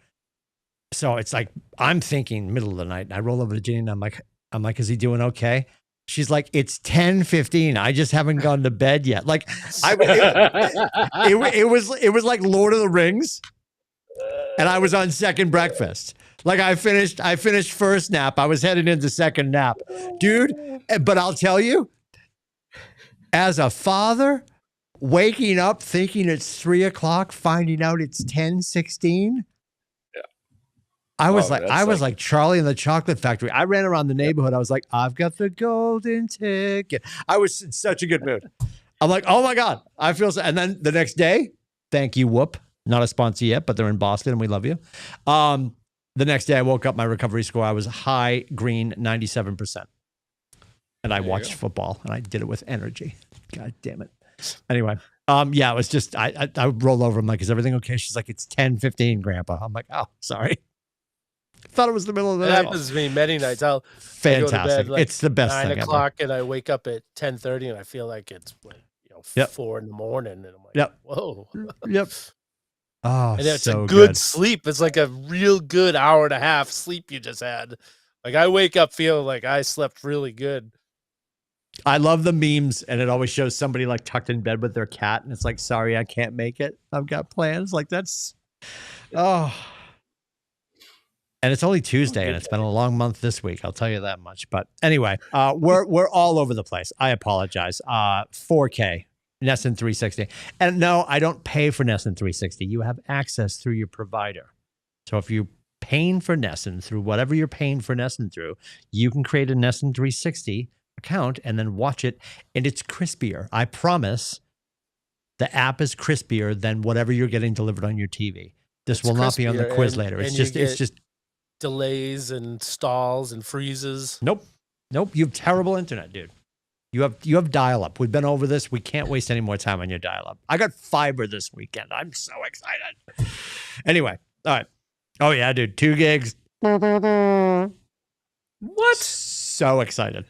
So it's like I'm thinking middle of the night. And I roll over to Jeannie, and I'm like, is he doing okay? She's like, it's 10:15. I just haven't gone to bed yet. Like it was like Lord of the Rings, and I was on second breakfast. Like I finished first nap. I was heading into second nap, dude. But I'll tell you, as a father, waking up thinking it's 3:00, finding out it's 10:16. I was like Charlie in the Chocolate Factory. I ran around the neighborhood. I was like, I've got the golden ticket. I was in such a good mood. I'm like, oh my God, I feel so. And then the next day, thank you, Whoop. Not a sponsor yet, but they're in Boston and we love you. The next day I woke up, my recovery score, I was high green 97%. And I watched football and I did it with energy. God damn it. Anyway. Yeah, it was just, I rolled over. I'm like, is everything okay? She's like, it's 10:15, Grandpa. I'm like, oh, sorry. Thought it was the middle of the night.
That happens to me many nights.
Fantastic.
Go to bed, like,
it's the best
9
thing
o'clock
ever.
and I wake up at 10:30 and I feel like it's 4 in the morning and I'm like, whoa.
Yep. Oh,
and it's
so
a good sleep. It's like a real good hour and a half sleep you just had. Like I wake up feeling like I slept really good.
I love the memes, and it always shows somebody like tucked in bed with their cat, and it's like, sorry, I can't make it. I've got plans. Like that's, oh. And it's only Tuesday, and it's been a long month this week. I'll tell you that much. But anyway, we're all over the place. I apologize. 4K, Nesson 360. And no, I don't pay for Nesson 360. You have access through your provider. So if you're paying for Nesson through whatever you're paying for Nesson through, you can create a Nesson 360 account and then watch it, and it's crispier. I promise the app is crispier than whatever you're getting delivered on your TV. This will not be on the quiz later. It's just
delays and stalls and freezes.
Nope. You have terrible internet, dude. You have dial-up. We've been over this. We can't waste any more time on your dial-up. I got fiber this weekend. I'm so excited. Anyway, all right. Oh yeah, dude. 2 gigs.
What?
So excited.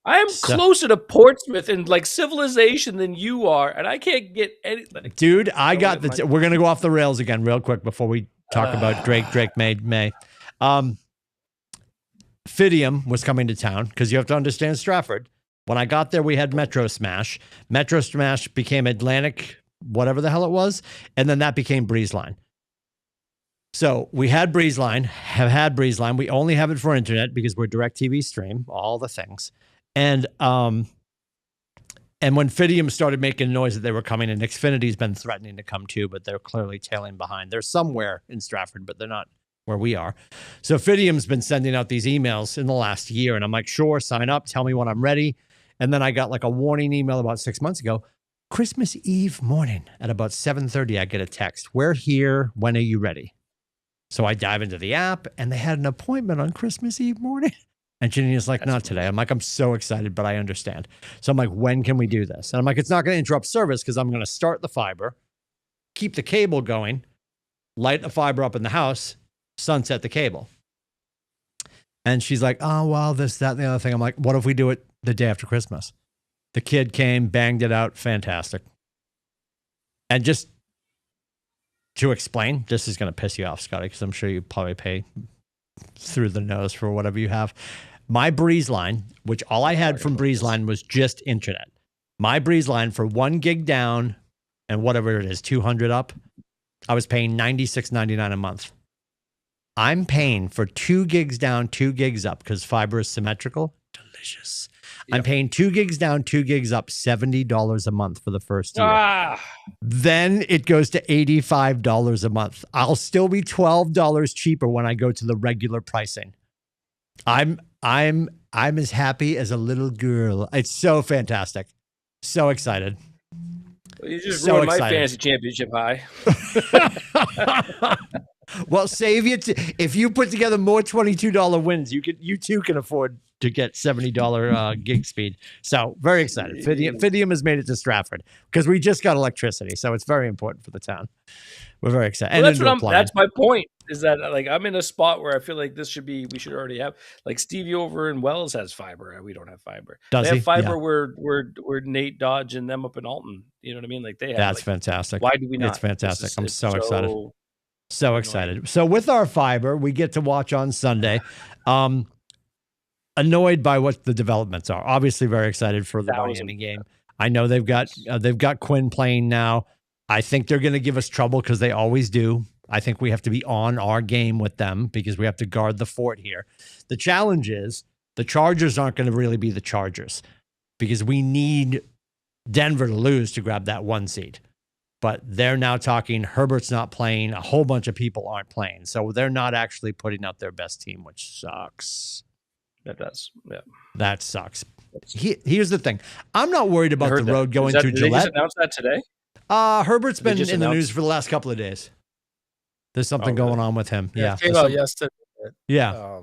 I am closer to Portsmouth and like civilization than you are, and I can't get anything.
Dude, I got we're gonna go off the rails again real quick before we talk about Drake May. Fidium was coming to town because you have to understand Stratford. When I got there, we had Metro Smash. Metro Smash became Atlantic, whatever the hell it was, and then that became Breeze Line. So we had Breeze Line, have had Breeze Line. We only have it for internet because we're DirecTV stream, all the things. And when Fidium started making noise that they were coming, and Xfinity's been threatening to come too, but they're clearly tailing behind. They're somewhere in Stratford, but they're not where we are. So Fidium's been sending out these emails in the last year, and I'm like, sure, sign up, tell me when I'm ready. And then I got like a warning email about 6 months ago. Christmas Eve morning at about 7:30, I get a text. We're here. When are you ready? So I dive into the app, and they had an appointment on Christmas Eve morning. And Janina's like, not today. I'm like, I'm so excited, but I understand. So I'm like, when can we do this? And I'm like, it's not going to interrupt service because I'm going to start the fiber, keep the cable going, light the fiber up in the house, sunset the cable. And she's like, oh, well, this, that, and the other thing. I'm like, what if we do it the day after Christmas? The kid came, banged it out. Fantastic. And just to explain, this is going to piss you off, Scotty, because I'm sure you probably pay through the nose for whatever you have. My Breeze line, which all I had from Breeze line was just internet. My Breeze line for 1 gig down and whatever it is, 200 up, I was paying $96.99 a month. I'm paying for 2 gigs down, 2 gigs up because fiber is symmetrical. Delicious. Yep. I'm paying 2 gigs down, 2 gigs up, $70 a month for the first year. Then it goes to $85 a month. I'll still be $12 cheaper when I go to the regular pricing. I'm as happy as a little girl. It's so fantastic. So excited.
Well, you just ruined my fantasy championship high.
Well, save you. If you put together more $22 wins, you too can afford to get $70 gig speed. So very excited. Fidium has made it to Stratford because we just got electricity, so it's very important for the town. We're very excited.
Well, that's my point. Is that like I'm in a spot where I feel like we should already have, like Stevie over in Wells has fiber and we don't have fiber.
Does
they
he?
have fiber where Nate Dodge and them up in Alton. You know what I mean? Like they have.
That's fantastic.
Why do we not?
It's fantastic. I'm so excited. So excited. So with our fiber, we get to watch on Sunday. Annoyed by what the developments are. Obviously very excited for the Miami game. I know they've got Quinn playing now. I think they're going to give us trouble because they always do. I think we have to be on our game with them because we have to guard the fort here. The challenge is the Chargers aren't going to really be the Chargers because we need Denver to lose to grab that 1 seed. But they're now talking Herbert's not playing. A whole bunch of people aren't playing. So they're not actually putting out their best team, which sucks.
That does. Yeah.
That sucks. Here's the thing. I'm not worried about the road going through Gillette.
Did they just announce that today?
Herbert's been in the news for the last couple of days. There's something going on with him. Yeah.
It came out yesterday.
Yeah.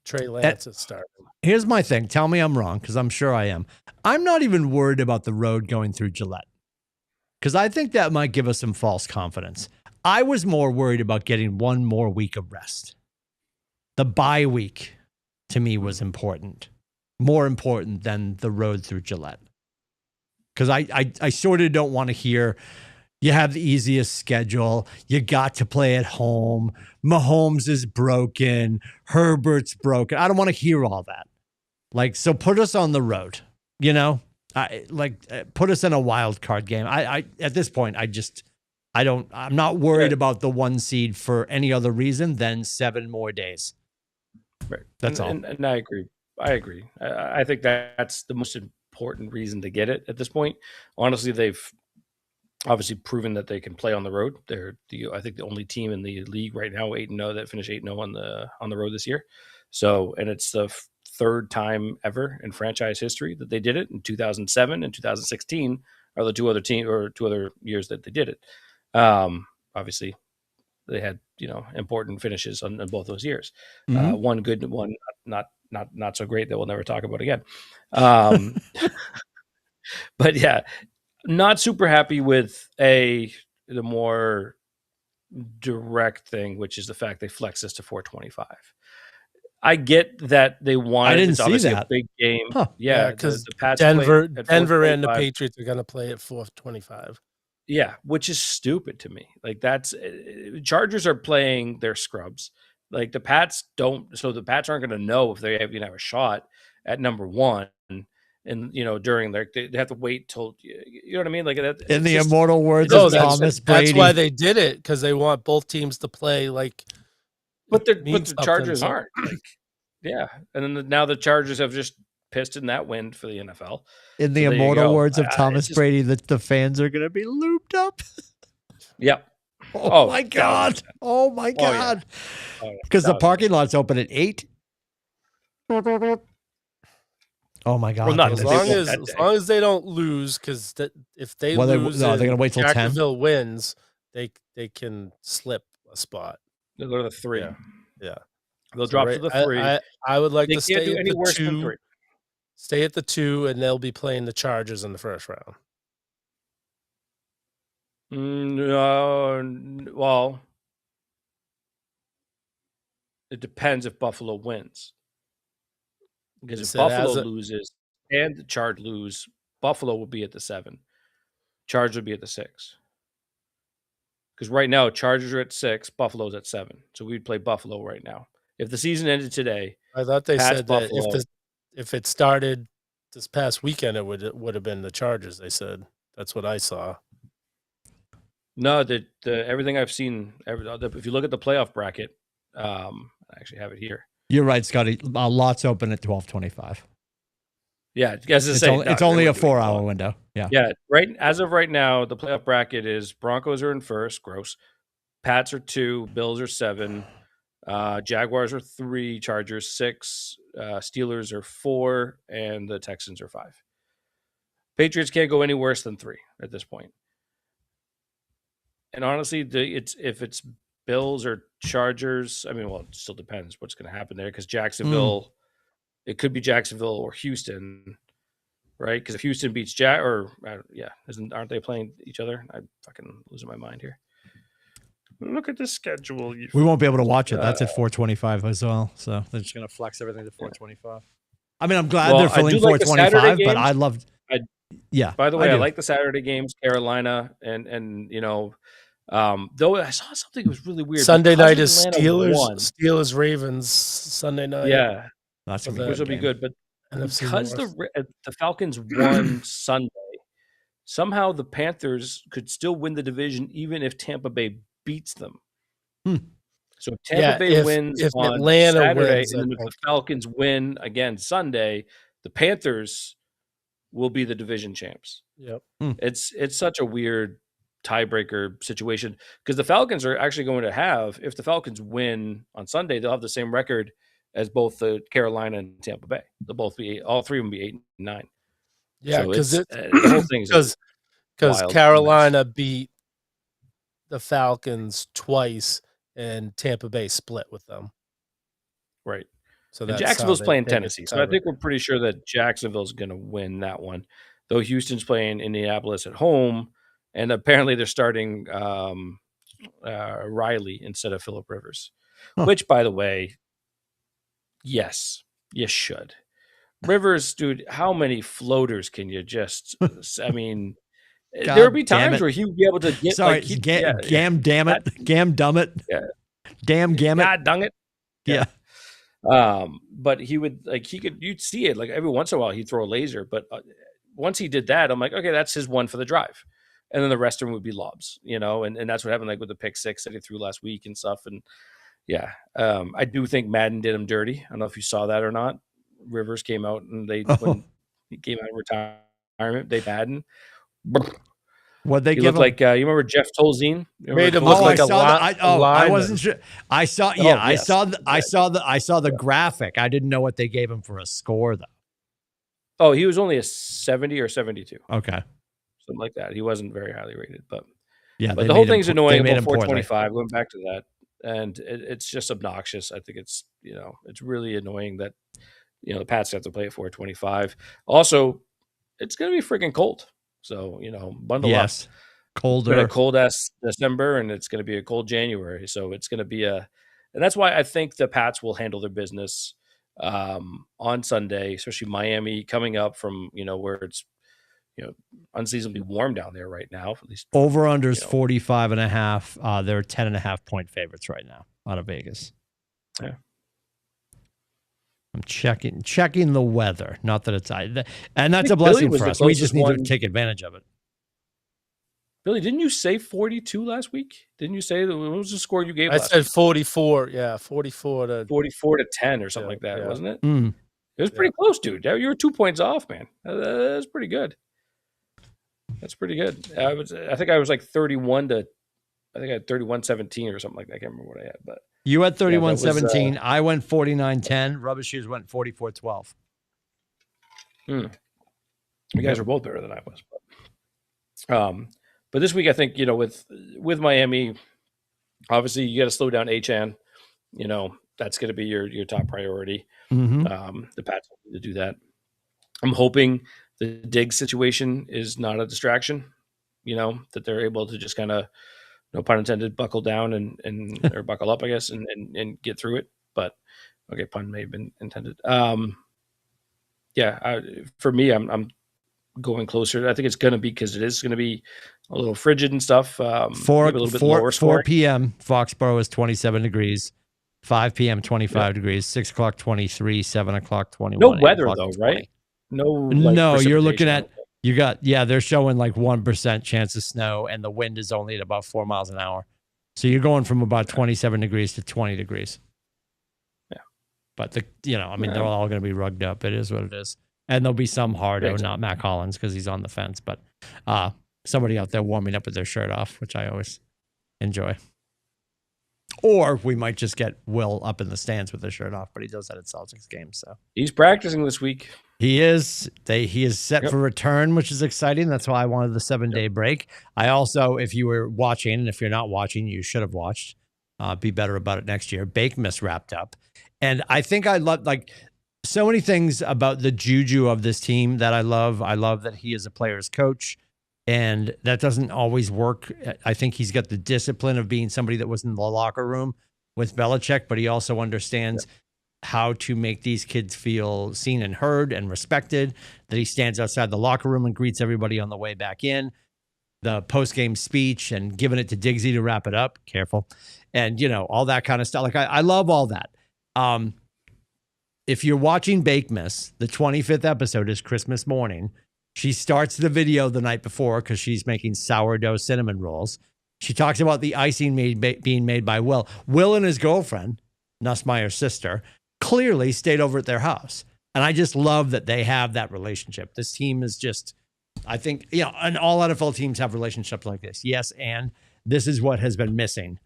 Trey Lance is starting.
Here's my thing. Tell me I'm wrong because I'm sure I am. I'm not even worried about the road going through Gillette because I think that might give us some false confidence. I was more worried about getting 1 more week of rest. The bye week to me was important, more important than the road through Gillette. Because I sort of don't want to hear you have the easiest schedule. You got to play at home. Mahomes is broken. Herbert's broken. I don't want to hear all that. Like, so put us on the road, you know, put us in a wild card game. I at this point, I'm not worried about the 1 seed for any other reason than 7 more days.
Right.
That's all.
And I agree. I think that's the most important reason to get it at this point. Honestly, they've obviously proven that they can play on the road. They're I think the only team in the league right now 8-0 that finished 8-0 on the road this year. So, and it's the 3rd time ever in franchise history that they did it. In 2007 and 2016 are the 2 other years that they did it. Obviously, they had important finishes on both those years.
Mm-hmm.
One good, one not so great that we'll never talk about again. But yeah, not super happy with the more direct thing, which is the fact they flexed this to 425. I get that they wanted.
I didn't see that.
A big game.
Huh.
Yeah, because Denver and the Patriots are going to play at 425.
Yeah, which is stupid to me. Like that's Chargers are playing their scrubs. Like the Pats don't. So the Pats aren't going to know if they have a shot at number 1. And during they have to wait till you know what I mean. Like that,
in the immortal words of Thomas Brady.
That's why they did it, because they want both teams to play like.
But the Chargers aren't. Like, yeah, and then now the Chargers have just pissed in that wind for the NFL.
In the immortal words of Thomas Brady, that the fans are going to be looped up.
Yep.
Oh my God! Oh my God! Because the parking lot's open at 8. Oh my God!
Well, not as long as they don't lose, because if they lose,
they're going to wait till 10.
Jacksonville wins, they can slip a spot.
They'll go to the 3.
Yeah.
They'll drop to the 3.
I would like to stay at the 2.
3.
Stay at the 2, and they'll be playing the Chargers in the first round.
No, well, It depends if Buffalo wins. Because
They
if
said
Buffalo loses and the Chargers lose, Buffalo will be at the 7. Chargers would be at the 6. Because right now, Chargers are at 6, Buffalo's at 7. So we'd play Buffalo right now. If the season ended today,
I thought they
Pats,
said that
Buffalo.
if it started this past weekend, it would have been the Chargers. They said that's what I saw.
No, the everything I've seen, if you look at the playoff bracket, I actually have it here.
You're right, Scotty. Lots open at 12:25.
Yeah, it's
only a 4-hour window. Yeah.
Yeah, right. As of right now, the playoff bracket is Broncos are in first, gross. Pats are 2, Bills are 7, Jaguars are 3, Chargers 6, Steelers are 4, and the Texans are 5. Patriots can't go any worse than 3 at this point. And honestly, if it's Bills or Chargers, I mean, well, it still depends what's going to happen there because Jacksonville, it could be Jacksonville or Houston, right? Because if Houston beats aren't they playing each other? I'm fucking losing my mind here. Look at the schedule.
We won't be able to watch it. That's at 4:25 as well. So they're just going to flex everything to 4:25. I mean, I'm glad they're filling 4:25, but I loved. Yeah.
By the way, I like the Saturday games, Carolina, and though I saw something that was really weird.
Sunday night is Steelers Ravens. Sunday night.
Yeah,
that's
which will be good. But
NFC
because the Falcons won Sunday, somehow the Panthers could still win the division even if Tampa Bay beats them. So if Tampa Bay wins on
Atlanta
Saturday,
wins,
and then if the Falcons win again Sunday, the Panthers will be the division champs.
Yep.
It's such a weird tiebreaker situation because the Falcons are actually going to have, if the Falcons win on Sunday, they'll have the same record as both the Carolina and Tampa Bay. They'll both be, all three of them be 8-9.
Yeah, because
so the whole thing is
because Carolina beat the Falcons twice and Tampa Bay split with them.
Right.
So
Jacksonville's playing Tennessee. So I think we're pretty sure that Jacksonville's going to win that one, though Houston's playing Indianapolis at home. And apparently they're starting Riley instead of Phillip Rivers, which, by the way, yes, you should. Rivers, dude, how many floaters can you just – I mean, there would be times where he would be able to get –
Gam damn it. Gam dumb it.
Yeah.
Damn gammit.
God dang it.
Yeah.
But he would you'd see it like every once in a while he'd throw a laser. But once he did that, I'm like, okay, that's his one for the drive. And then the rest of them would be lobs, and that's what happened like with the pick 6 that he threw last week and stuff. And yeah, I do think Madden did him dirty. I don't know if you saw that or not. Rivers came out and when he came out of retirement, they Madden.
What they
he
give
looked like? You remember Jeff Tolzien?
Made him look like
I wasn't sure. I saw. Yeah, I saw the graphic. I didn't know what they gave him for a score though.
Oh, he was only a 70 or 72.
Okay,
something like that. He wasn't very highly rated, but
yeah.
But the whole thing's annoying about 425. Going back to that, and it's just obnoxious. I think it's it's really annoying that the Pats have to play at 425. Also, it's going to be freaking cold. So, bundle up.
Colder.
It's been a cold ass December and it's going to be a cold January. So it's going to be and that's why I think the Pats will handle their business on Sunday, especially Miami coming up from, where it's, unseasonably warm down there right now. At least
over unders 45.5. They're 10.5 point favorites right now out of Vegas.
Yeah.
I'm checking the weather. Not that it's and that's a blessing for us. We just need to take advantage of it.
Billy, didn't you say 42 last week? Didn't you say what was the score you gave?
I said 44. Yeah, 44
to 10 or something like that, wasn't it?
Mm.
It was pretty close, dude. You were 2 points off, man. That's pretty good. That's pretty good. I think I was like 31 to. I think I had 31-17 or something like that. I can't remember what I had, but.
You had 31-17. I went 49-10. Rubber Shoes went 44-12.
You guys were both better than I was. But this week, I think, with Miami, obviously you got to slow down Achane. That's going to be your top priority.
Mm-hmm.
The Pats need to do that. I'm hoping the Diggs situation is not a distraction, that they're able to just kind of, no pun intended, buckle down and or buckle up, I guess, and get through it. but okay, pun may have been intended. For me, I'm going closer. I think it's going to be, because it is going to be a little frigid and stuff. Maybe a little bit lower
4
scoring.
p.m. Foxborough is 27 degrees. 5 p.m. 25 degrees. 6 o'clock 23. 7 o'clock 21.
No weather though, right?
No, you're looking at they're showing like 1% chance of snow, and the wind is only at about 4 miles an hour. So you're going from about 27 degrees to 20 degrees.
Yeah.
But they're all going to be rugged up. It is what it is. And there'll be some hardo, not Mac Hollins, because he's on the fence, but somebody out there warming up with their shirt off, which I always enjoy. Or we might just get Will up in the stands with his shirt off, but he does that at Celtics games. So
he's practicing this week.
He is. He is set for return, which is exciting. That's why I wanted the 7-day break. I also, if you were watching, and if you're not watching, you should have watched. Be better about it next year. Bakemas wrapped up, and I think I love so many things about the juju of this team that I love. I love that he is a player's coach, and that doesn't always work. I think he's got the discipline of being somebody that was in the locker room with Belichick, but he also understands how to make these kids feel seen and heard and respected, that he stands outside the locker room and greets everybody on the way back in. The post-game speech and giving it to Diggsy to wrap it up. Careful. And, all that kind of stuff. I love all that. If you're watching Bakemas, the 25th episode is Christmas morning. She starts the video the night before because she's making sourdough cinnamon rolls. She talks about the icing being made by Will. Will and his girlfriend, Nussmeier's sister, clearly stayed over at their house. And I just love that they have that relationship. This team is just, I think, and all NFL teams have relationships like this. Yes, and this is what has been missing.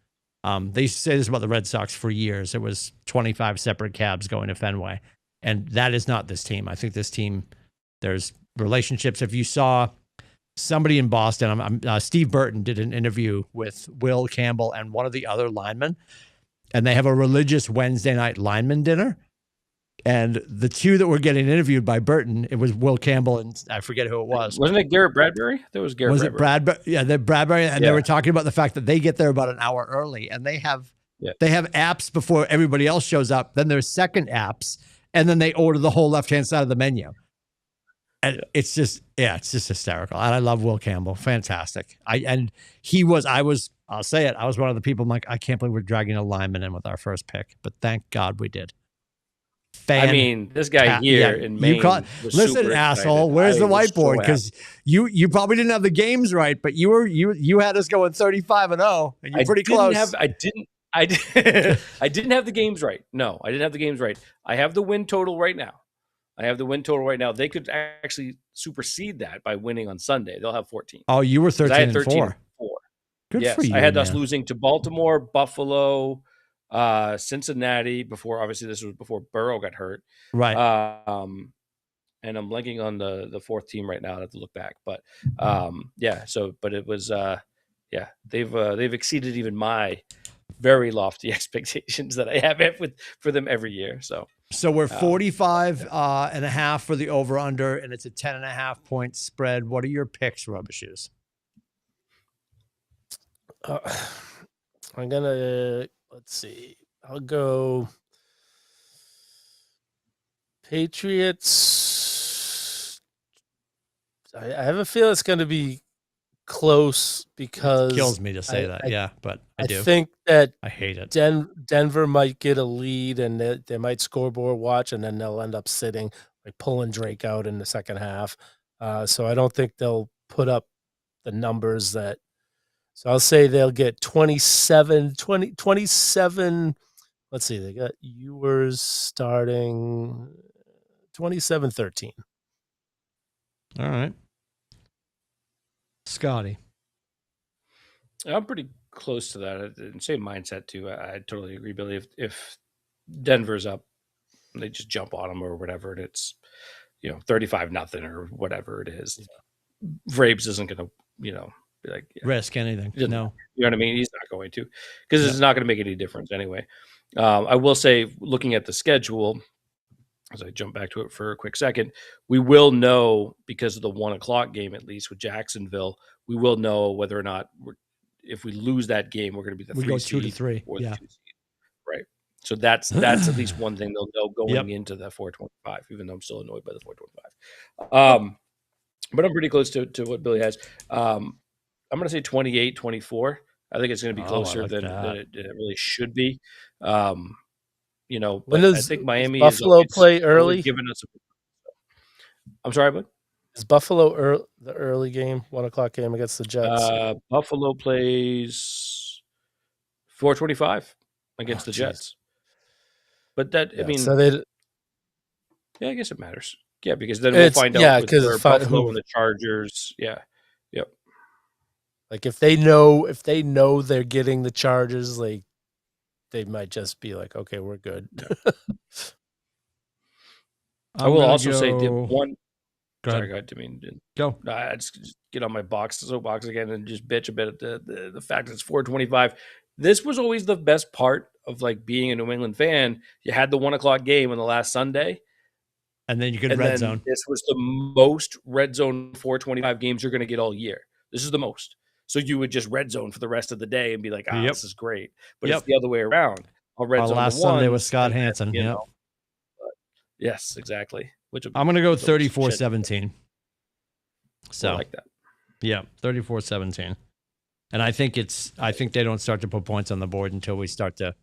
They used to say this about the Red Sox for years. It was 25 separate cabs going to Fenway. And that is not this team. I think this team, there's relationships. If you saw somebody in Boston, Steve Burton did an interview with Will Campbell and one of the other linemen, and they have a religious Wednesday night lineman dinner. And the two that were getting interviewed by Burton, it was Will Campbell and I forget who it was.
Wasn't it Garrett Bradbury? There was Garrett.
Was it Bradbury? Yeah, the Bradbury, and they were talking about the fact that they get there about an hour early, and they have apps before everybody else shows up. Then there's second apps, and then they order the whole left-hand side of the menu. And it's just hysterical. And I love Will Campbell. Fantastic. I'll say it. I was one of the people, I'm like, I can't believe we're dragging a lineman in with our first pick, but thank God we did.
This guy here in Maine.
Listen, asshole, where's the whiteboard? Because you probably didn't have the games right, but you had us going 35-0, and you're pretty close.
I didn't have the games right. No, I didn't have the games right. I have the win total right now. They could actually supersede that by winning on Sunday. They'll have 14.
Oh, you were 13-4. Good for you.
I had us losing to Baltimore, Buffalo, Cincinnati before. Obviously, this was before Burrow got hurt.
Right.
And I'm blanking on the fourth team right now. I have to look back, but but it was they've exceeded even my very lofty expectations that I have for them every year. So
we're 45.5 for the over under, and it's a 10.5 point spread. What are your picks, Rubber Shoes?
I'm gonna let's see. I'll go Patriots. I have a feel it's going to be close because
it kills me to say that. But I do.
I think that
I hate it.
Denver might get a lead, and they might scoreboard watch, and then they'll end up sitting, like pulling Drake out in the second half. So I don't think they'll put up the numbers that. So I'll say they'll get 27. Let's see. They got Ewers starting 27-13.
All right. Scotty.
I'm pretty close to that. Same mindset too. I totally agree, Billy. If Denver's up, they just jump on them or whatever, and it's 35-0 or whatever it is. Vrabes isn't going to be like
risk anything. No,
you know what I mean. He's not going to, because it's not going to make any difference anyway. I will say, looking at the schedule, as I jump back to it for a quick second, we will know, because of the 1:00 game, at least with Jacksonville, we will know whether or not if we lose that game, we're going to be the 3 seed.
We go 2 to 3.
Or the 2 seed. Right. So that's at least one thing they'll know going
Yep.
into that 425, even though I'm still annoyed by the 425. But I'm pretty close to what Billy has. I'm going to say 28-24. I think it's going to be closer than it really should be. You know, but I think Miami
Buffalo play
always
early?
giving us I'm sorry, bud?
Is Buffalo the early game, 1 o'clock game against the Jets?
Buffalo plays 425 against the Jets. But that, I mean,
so
yeah, I guess it matters. Yeah, because then we'll find out with Buffalo and the Chargers. Yeah. Yep.
Like if they know they're getting the Chargers, like they might just be like, okay, we're good.
I will also say the one. Sorry, go ahead.
Go.
I just get on my soapbox again and just bitch a bit at the fact that it's 425. This was always the best part of like being a New England fan. You had the 1 o'clock game on the last Sunday.
And then you could red zone.
This was the most red zone 425 games you're going to get all year. This is the most. So you would just red zone for the rest of the day and be like, this is great. But it's the other way around. I'll red zone
last Sunday with Scott Hansen.
You know, yes, exactly.
I'm going to go 34-17. So
I like that.
Yeah, 34-17. And I think they don't start to put points on the board until we start to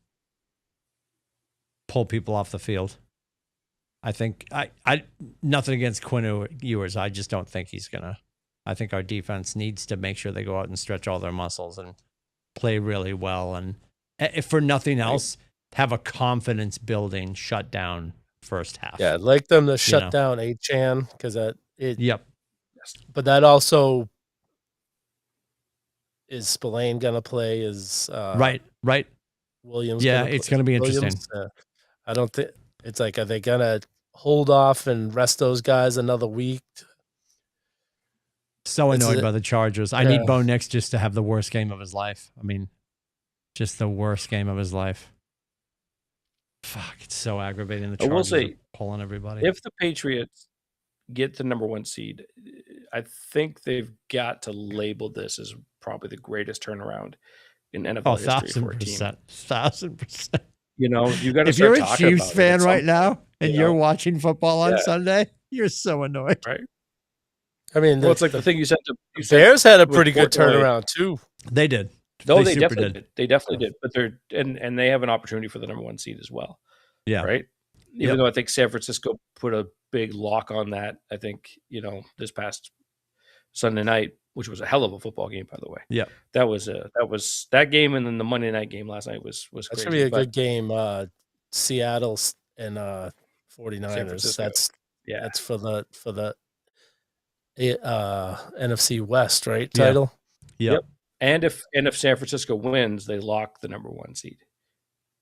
pull people off the field. I think I nothing against Quinn Ewers. I just don't think he's gonna. I think our defense needs to make sure they go out and stretch all their muscles and play really well, and if for nothing else, have a confidence building shutdown first half.
Yeah, I'd like them to shut down Achane because
Yep.
But that also is Spillane gonna play? Is
right.
Williams?
Yeah, it's gonna be interesting.
I don't think it's like, are they gonna hold off and rest those guys another week?
So annoyed by the Chargers. I need Bo Nix just to have the worst game of his life. I mean, just the worst game of his life. Fuck, it's so aggravating. The Chargers
I will say,
pulling everybody.
If the Patriots get the number 1 seed, I think they've got to label this as probably the greatest turnaround in NFL history for a team.
1,000%.
You know, you got to.
If you're a Chiefs fan right now and you're watching football on Sunday, you're so annoyed,
right?
I mean,
it's like the thing you said.
Bears had a pretty good turnaround too.
They did.
No, they definitely did. They definitely did. But they're and they have an opportunity for the number 1 seed as well.
Yeah.
Right. Even though I think San Francisco put a big lock on that. I think this past Sunday night, which was a hell of a football game, by the way.
Yeah.
That was that game, and then the Monday night game last night was crazy.
That's gonna be a good game. Seattle and 49ers. That's for the NFC West, right? Title.
Yep. And if San Francisco wins, they lock the number 1 seed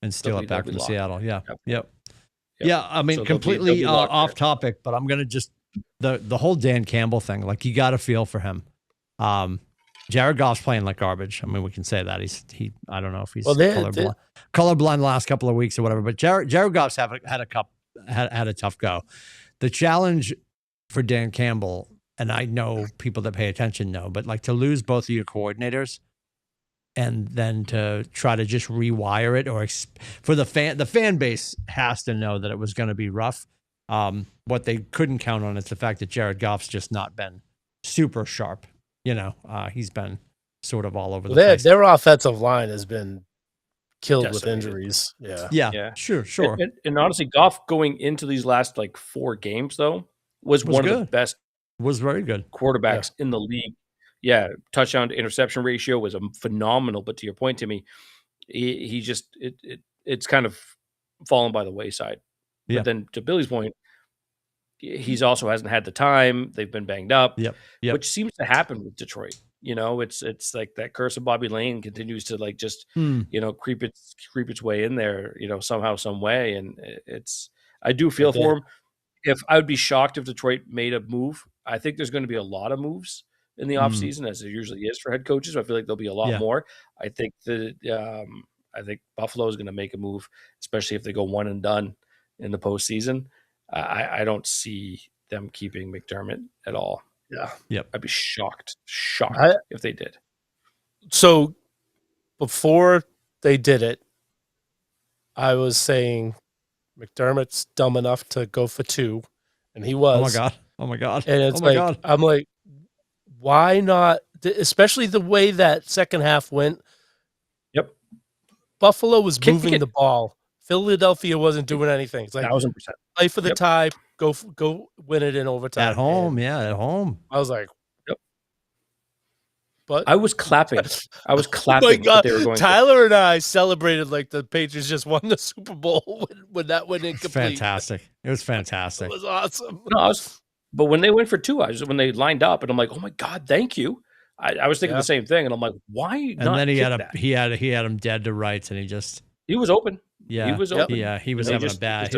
and steal it back from Seattle. Yeah. Yep. Yeah. I mean, so completely off topic, but I'm gonna just the whole Dan Campbell thing. Like, you got to feel for him. Jared Goff's playing like garbage. I mean, we can say that I don't know if he's colorblind the last couple of weeks or whatever. But Jared Goff's had a tough go. The challenge for Dan Campbell, and I know people that pay attention know, but like to lose both of your coordinators and then to try to just rewire it, or for the fan base has to know that it was going to be rough. What they couldn't count on is the fact that Jared Goff's just not been super sharp. He's been sort of all over the place.
Their offensive line has been killed with injuries.
Yeah. Sure.
And honestly, Goff going into these last like 4 games though was one of the best.
Was very good
quarterbacks in the league. Yeah, touchdown to interception ratio was phenomenal. But to your point, Timmy, he just it's kind of fallen by the wayside.
Yeah.
But then to Billy's point, he's also hasn't had the time. They've been banged up.
Yep.
Which seems to happen with Detroit. It's like that curse of Bobby Lane continues to like just creep its way in there. Somehow, some way, and I do feel for him. If I would be shocked if Detroit made a move. I think there's going to be a lot of moves in the offseason, as there usually is for head coaches. I feel like there'll be a lot more. I think I think Buffalo is going to make a move, especially if they go 1 and done in the postseason. I don't see them keeping McDermott at all.
Yeah.
Yep.
I'd be shocked if they did.
So before they did it, I was saying McDermott's dumb enough to go for 2, and he was.
Oh my god! Oh my god!
And it's
oh my god!
I'm like, why not? Especially the way that second half went.
Yep.
Buffalo was moving the ball. Philadelphia wasn't doing anything. It's like
1000%.
Play for the tie. Go win it in overtime.
At home, at home.
I was like,
yep.
But
I was clapping. I was clapping.
Oh my God.
They were going
Tyler and I celebrated like the Patriots just won the Super Bowl when that went incomplete.
Fantastic. It was fantastic.
It was awesome.
No, but when they went for 2, when they lined up, and I'm like, oh my God, thank you. I was thinking the same thing, and I'm like, why
and
not?
And then he had him dead to rights, and he
was open.
Yeah,
he was open.
Yeah, he was having a bad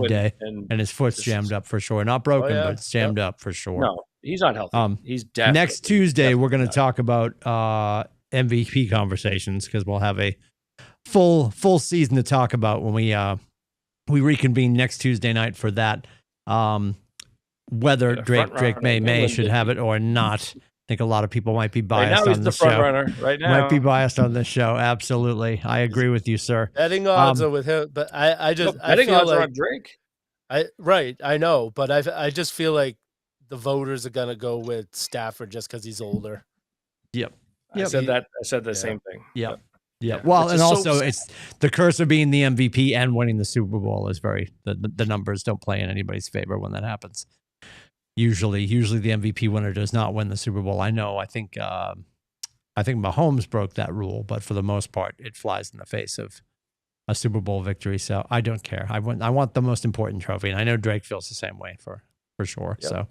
day, and his foot's jammed up for sure. Not broken, but it's jammed up for sure.
No, he's not healthy. He's definitely
next Tuesday. We're going to talk about MVP conversations because we'll have a full season to talk about when we reconvene next Tuesday night for that. Whether Drake May should have it or not. I think a lot of people might be biased on the show.
Right now,
might be biased on this show. Absolutely, I agree with you, sir.
Betting odds are with him, but I
betting odds are on Drake.
I know, but I just feel like the voters are gonna go with Stafford just because he's older.
Yep.
I said the same thing.
Yep. Yeah. Well, and also it's the curse of being the MVP and winning the Super Bowl is the numbers don't play in anybody's favor when that happens. Usually the MVP winner does not win the Super Bowl. I know. I think Mahomes broke that rule, but for the most part, it flies in the face of a Super Bowl victory. So I don't care. I want the most important trophy, and I know Drake feels the same way for sure. Yep. So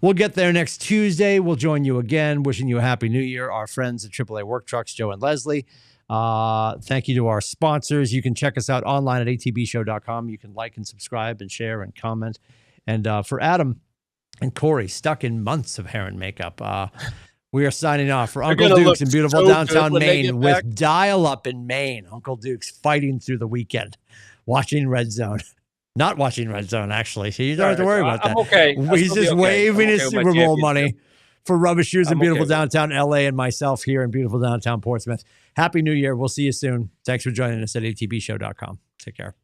we'll get there next Tuesday. We'll join you again. Wishing you a happy New Year. Our friends at AAA Work Trucks, Joe and Leslie. Thank you to our sponsors. You can check us out online at atbshow.com. You can like and subscribe and share and comment. And for Adam and Corey, stuck in months of hair and makeup, we are signing off for Uncle Duke's in beautiful downtown Maine with dial-up in Maine. Uncle Duke's fighting through the weekend, watching Red Zone. Not watching Red Zone, actually. So you don't have to worry about that.
I'm okay.
He's just waving his Super Bowl money for rubber shoes in beautiful downtown LA and myself here in beautiful downtown Portsmouth. Happy New Year. We'll see you soon. Thanks for joining us at atbshow.com. Take care.